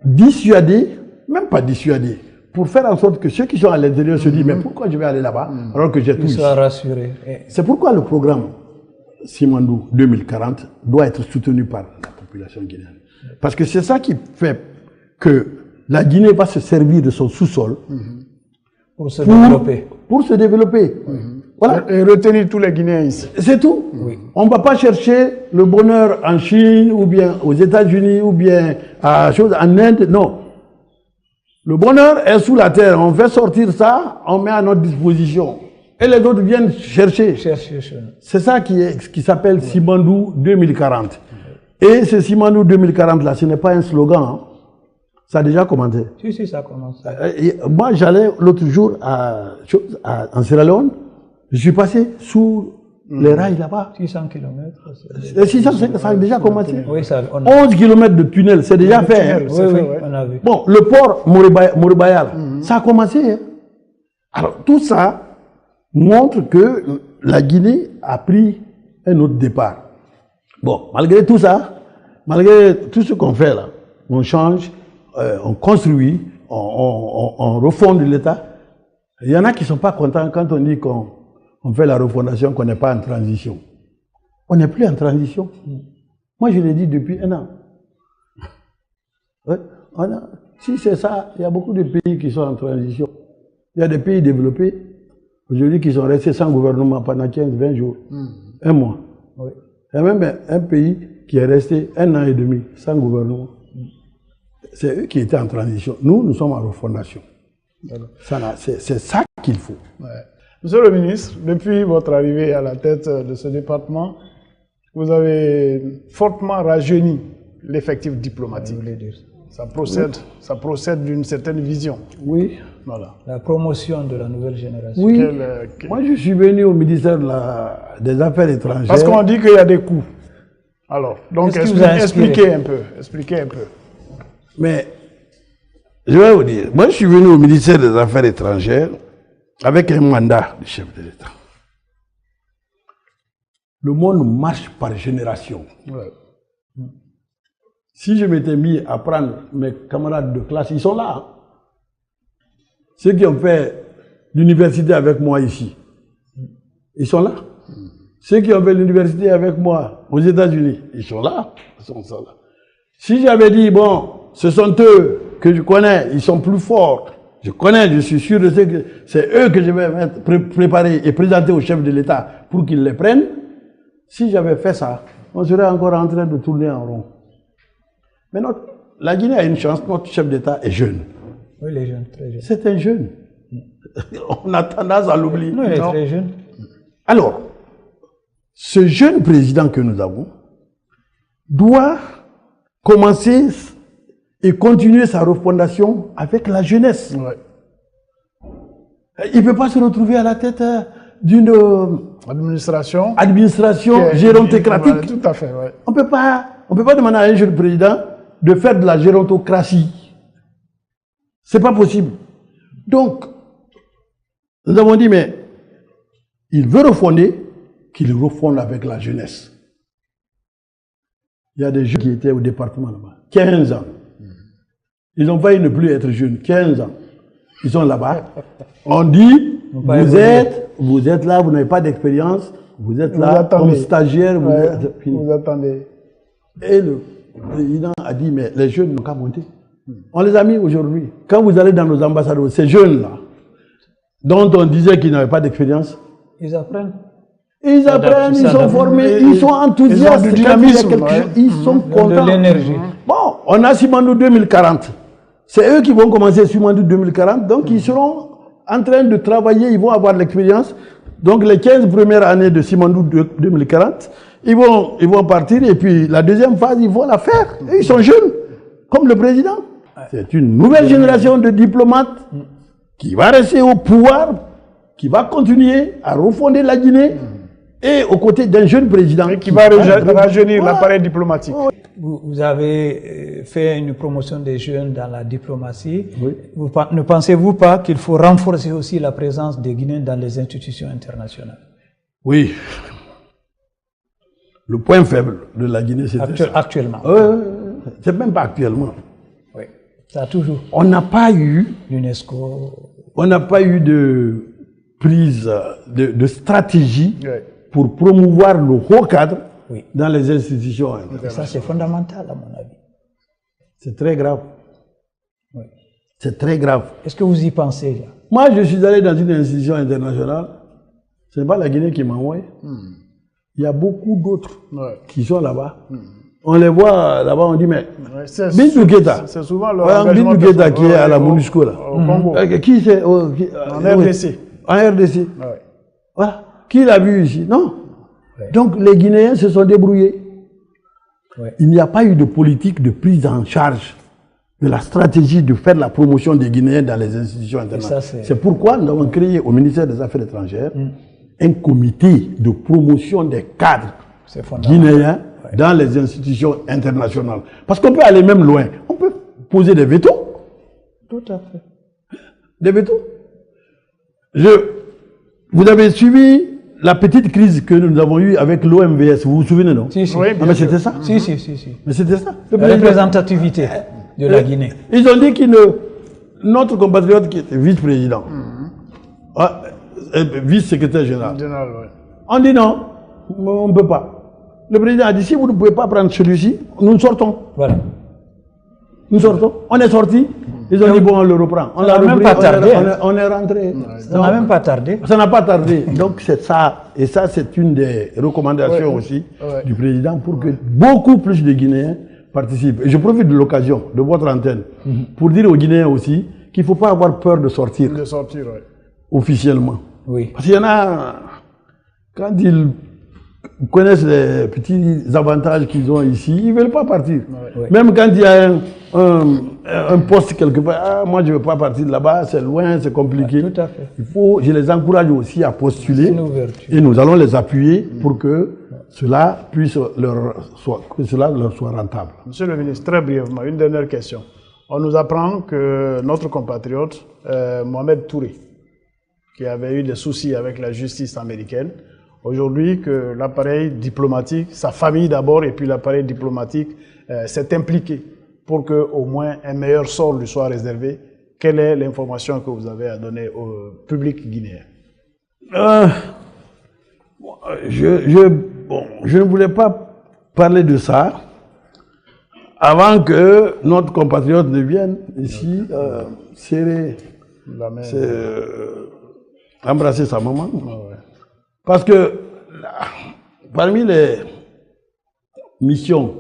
dissuader, même pas dissuader, pour faire en sorte que ceux qui sont à l'intérieur se disent mais pourquoi je vais aller là-bas alors que j'ai tout ici. Ils soient rassurés. C'est pourquoi le programme Simandou 2040 doit être soutenu par la population guinéenne. Parce que c'est ça qui fait que la Guinée va se servir de son sous-sol pour se développer. Pour se développer. Voilà. Et retenir tous les Guinéens ici. C'est tout. On ne va pas chercher le bonheur en Chine, ou bien aux États-Unis, ou bien en Inde. Non. Le bonheur est sous la terre. On fait sortir ça, on met à notre disposition. Et les autres viennent chercher. C'est ça qui s'appelle Simandou 2040. Et ce Simandou 2040 là, ce n'est pas un slogan. Hein. Ça a déjà commencé. Si, ça commence. Moi, j'allais l'autre jour en Sierra Leone. Je suis passé sous les rails là-bas. 600 km. 600, ça a déjà commencé. Oui, 11 km de tunnel, c'est déjà fait. Oui, on a vu. Bon, le port Moribayal, ça a commencé. Hein. Alors, tout ça montre que la Guinée a pris un autre départ. Bon, malgré tout ça, malgré tout ce qu'on fait là, on change, on construit, on refonde l'État. Il y en a qui ne sont pas contents quand on dit qu'on fait la refondation, qu'on n'est pas en transition. On n'est plus en transition. Moi, je l'ai dit depuis 1 an. Ouais, si c'est ça, il y a beaucoup de pays qui sont en transition. Il y a des pays développés, aujourd'hui, qui sont restés sans gouvernement pendant 15-20 jours, 1 mois. Oui. Il y a même un pays qui est resté 1 an et demi sans gouvernement. C'est eux qui étaient en transition. Nous sommes en refondation. C'est ça qu'il faut. Ouais. Monsieur le ministre, depuis votre arrivée à la tête de ce département, vous avez fortement rajeuni l'effectif diplomatique. Ça procède d'une certaine vision. Oui. Voilà. La promotion de la nouvelle génération. Oui. Moi, je suis venu au ministère des Affaires étrangères. Parce qu'on dit qu'il y a des coûts. Alors, donc expliquez un peu. Mais, je vais vous dire, moi je suis venu au ministère des Affaires étrangères avec un mandat de chef de l'État. Le monde marche par génération. Ouais. Si je m'étais mis à prendre mes camarades de classe, ils sont là. Hein. Ceux qui ont fait l'université avec moi ici, ils sont là. Ceux qui ont fait l'université avec moi aux États-Unis, ils sont là. Ils sont là. Si j'avais dit, bon, ce sont eux que je connais, ils sont plus forts. Je connais, je suis sûr de ce que c'est eux que je vais préparer et présenter au chef de l'État pour qu'ils les prennent. Si j'avais fait ça, on serait encore en train de tourner en rond. Mais la Guinée a une chance, notre chef d'État est jeune. Oui, il est jeune, très jeune. C'est un jeune. On a tendance à l'oublier. Non, il est très jeune. Alors, ce jeune président que nous avons doit commencer et continuer sa refondation avec la jeunesse. Ouais. Il ne peut pas se retrouver à la tête d'une administration gérontocratique. Tout à fait, ouais. On peut pas demander à un jeune président de faire de la gérontocratie. C'est pas possible. Donc, nous avons dit, mais il veut refonder, qu'il refonde avec la jeunesse. Il y a des jeunes qui étaient au département là-bas, 15 ans. Ils n'ont failli ne plus être jeunes, 15 ans. Ils sont là-bas. On dit, vous êtes là, vous n'avez pas d'expérience, vous êtes là comme stagiaire, vous attendez. Et le président a dit, mais les jeunes n'ont qu'à monter. On les a mis aujourd'hui. Quand vous allez dans nos ambassades, ces jeunes-là, dont on disait qu'ils n'avaient pas d'expérience, ils apprennent. Ils apprennent, ils sont formés, ils sont enthousiastes, ils ont du dynamisme, ils sont contents. De l'énergie. Bon, on a Simandou 2040. C'est eux qui vont commencer Simandou 2040, donc ils seront en train de travailler, ils vont avoir l'expérience. Donc les 15 premières années de Simandou 2040, ils vont partir et puis la deuxième phase, ils vont la faire. Et ils sont jeunes, comme le président. C'est une nouvelle génération de diplomates qui va rester au pouvoir, qui va continuer à refonder la Guinée et aux côtés d'un jeune président. Et qui va rajeunir l'appareil diplomatique. Vous avez fait une promotion des jeunes dans la diplomatie. Oui. Ne pensez-vous pas qu'il faut renforcer aussi la présence des Guinéens dans les institutions internationales? Oui. Le point faible de la Guinée, c'est actuellement. C'est même pas actuellement. Oui. Ça a toujours. On n'a pas eu l'UNESCO. On n'a pas eu de prise de stratégie pour promouvoir le haut cadre dans les institutions. Et ça, c'est fondamental, à mon avis. C'est très grave. Oui. C'est très grave. Est-ce que vous y pensez là? Moi, je suis allé dans une institution internationale. Ce n'est pas la Guinée qui m'a envoyé. Il y a beaucoup d'autres qui sont là-bas. On les voit là-bas, on dit, mais Bintou Keita. C'est souvent le Bintou Keita qui est à la MONUSCO là. Au Congo. Qui c'est? En RDC. En RDC. Voilà. Qui l'a vu ici? Non. Donc les Guinéens se sont débrouillés. Il n'y a pas eu de politique de prise en charge de la stratégie de faire la promotion des Guinéens dans les institutions internationales. C'est pourquoi nous avons créé au ministère des Affaires étrangères un comité de promotion des cadres guinéens dans les institutions internationales. Parce qu'on peut aller même loin. On peut poser des vétos. Tout à fait. Des vétos. Vous avez suivi la petite crise que nous avons eue avec l'OMVS, vous vous souvenez, non? Si, si. Oui, mais c'était ça. Si. Mais c'était ça. La représentativité de la Guinée. Ils ont dit notre compatriote qui était vice-président, vice-secrétaire général, on dit non, on ne peut pas. Le président a dit, si vous ne pouvez pas prendre celui-ci, nous sortons. Voilà. Nous sortons. On est sortis. Ils ont dit, bon, on le reprend. On l'a repris, pas tardé. on est rentré. Ça n'a même pas tardé. Ça n'a pas tardé. Donc c'est ça. Et ça, c'est une des recommandations aussi du président pour que beaucoup plus de Guinéens participent. Et je profite de l'occasion de votre antenne pour dire aux Guinéens aussi qu'il ne faut pas avoir peur de sortir. De sortir, officiellement. Oui. Parce qu'il y en a, quand ils connaissent les petits avantages qu'ils ont ici, ils ne veulent pas partir. Même quand il y a un poste quelque part, moi je ne veux pas partir de là-bas, c'est loin, c'est compliqué. Tout à fait. Je les encourage aussi à postuler et nous allons les appuyer pour que cela leur soit rentable. Monsieur le ministre, très brièvement, une dernière question. On nous apprend que notre compatriote Mohamed Touré, qui avait eu des soucis avec la justice américaine, aujourd'hui que l'appareil diplomatique, sa famille d'abord et puis l'appareil diplomatique s'est impliqué pour qu'au moins un meilleur sort lui soit réservé. Quelle est l'information que vous avez à donner au public guinéen? Je ne voulais pas parler de ça avant que notre compatriote ne vienne ici serrer la main, embrasser sa maman. Parce que parmi les missions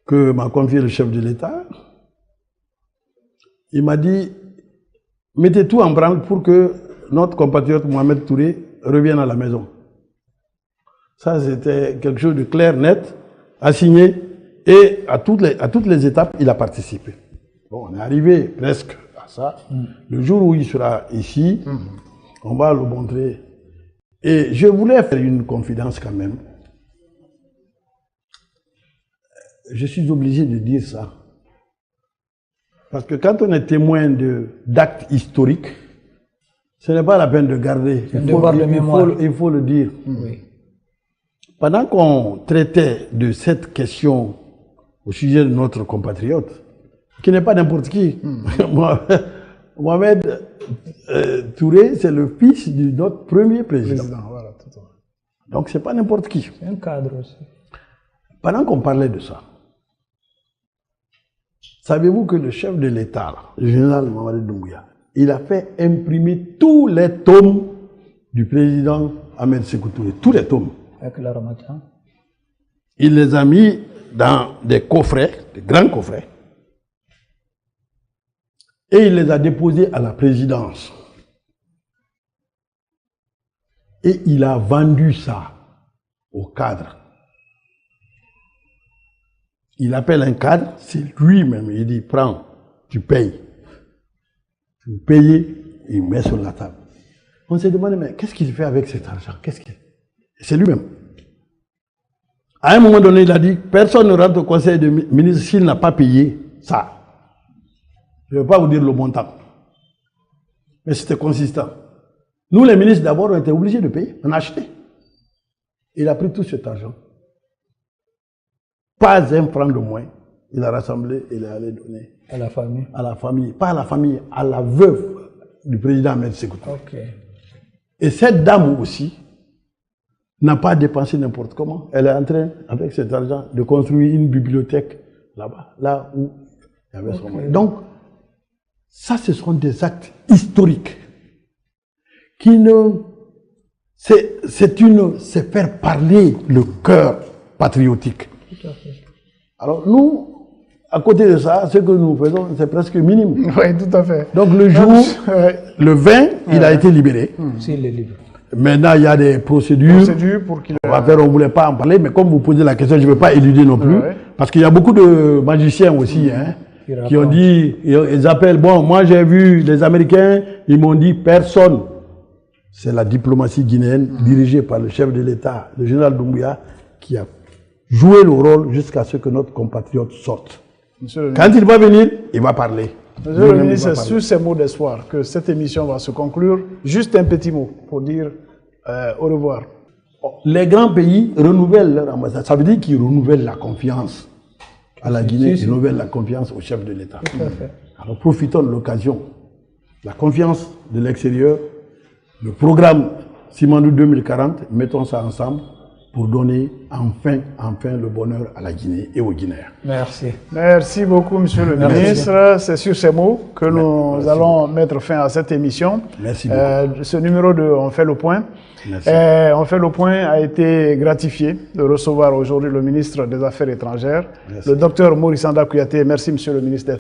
que m'a confié le chef de l'État, il m'a dit, mettez tout en branle pour que notre compatriote Mohamed Touré revienne à la maison. Ça, c'était quelque chose de clair, net, assigné, et à toutes les étapes, il a participé. Bon, on est arrivé presque à ça. Le jour où il sera ici, on va le montrer Et je voulais faire une confidence quand même. Je suis obligé de dire ça. Parce que quand on est témoin d'actes historiques, ce n'est pas la peine de garder. Il faut le dire. Oui. Pendant qu'on traitait de cette question au sujet de notre compatriote, qui n'est pas n'importe qui, Mohamed Touré, c'est le fils de notre premier président. Voilà, tout à fait. Donc, ce n'est pas n'importe qui. C'est un cadre aussi. Pendant qu'on parlait de ça, savez-vous que le chef de l'État, le général Mamadi Doumbouya, il a fait imprimer tous les tomes du président Ahmed Sékou Touré, tous les tomes. Avec le Ramadan. Il les a mis dans des coffrets, des grands coffrets, et il les a déposés à la présidence. Et il a vendu ça au cadre. Il appelle un cadre, c'est lui-même, il dit, prends, tu payes. Tu payes, il met sur la table. On s'est demandé, mais qu'est-ce qu'il fait avec cet argent? C'est lui-même. À un moment donné, il a dit, personne ne rentre au conseil de ministre s'il n'a pas payé ça. Je ne vais pas vous dire le montant. Mais c'était consistant. Nous, les ministres, d'abord, on était obligés de payer. On a acheté. Il a pris tout cet argent. Pas un franc de moins. Il a rassemblé et il est allé donner. À la famille. À la famille. Pas à la famille, à la veuve du président Ahmed Sékou Touré. Ok. Et cette dame aussi n'a pas dépensé n'importe comment. Elle est en train, avec cet argent, de construire une bibliothèque là-bas, là où il y avait son mari. Donc, ça, ce sont des actes historiques qui ne... C'est faire parler le cœur patriotique. Tout à fait. Alors, nous, à côté de ça, ce que nous faisons, c'est presque minime. Oui, tout à fait. Donc, le jour, le 20, il a été libéré. S'il est libre. Maintenant, il y a des procédures. Pour qu'il... On ne voulait pas en parler, mais comme vous posez la question, je ne veux pas éluder non plus. Ouais. Parce qu'il y a beaucoup de magiciens aussi, qui ont dit, ils appellent, bon, moi j'ai vu les Américains, ils m'ont dit personne. C'est la diplomatie guinéenne, dirigée par le chef de l'État, le général Doumbouya, qui a joué le rôle jusqu'à ce que notre compatriote sorte. Quand il va venir, il va parler. Monsieur le ministre, c'est sur ces mots d'espoir que cette émission va se conclure. Juste un petit mot pour dire au revoir. Les grands pays renouvellent leur ambassade. Ça veut dire qu'ils renouvellent la confiance à la Guinée, ils renouvellent la confiance au chef de l'État. Alors profitons de l'occasion. La confiance de l'extérieur, le programme Simandou 2040, mettons ça ensemble pour donner enfin le bonheur à la Guinée et aux Guinéens. Merci. Merci beaucoup, monsieur le ministre. C'est sur ces mots que nous allons mettre fin à cette émission. Merci beaucoup. Ce numéro de On fait le point. On fait le point a été gratifié de recevoir aujourd'hui le ministre des Affaires étrangères, le docteur Maurice Anda Kouyaté. Merci, monsieur le ministre.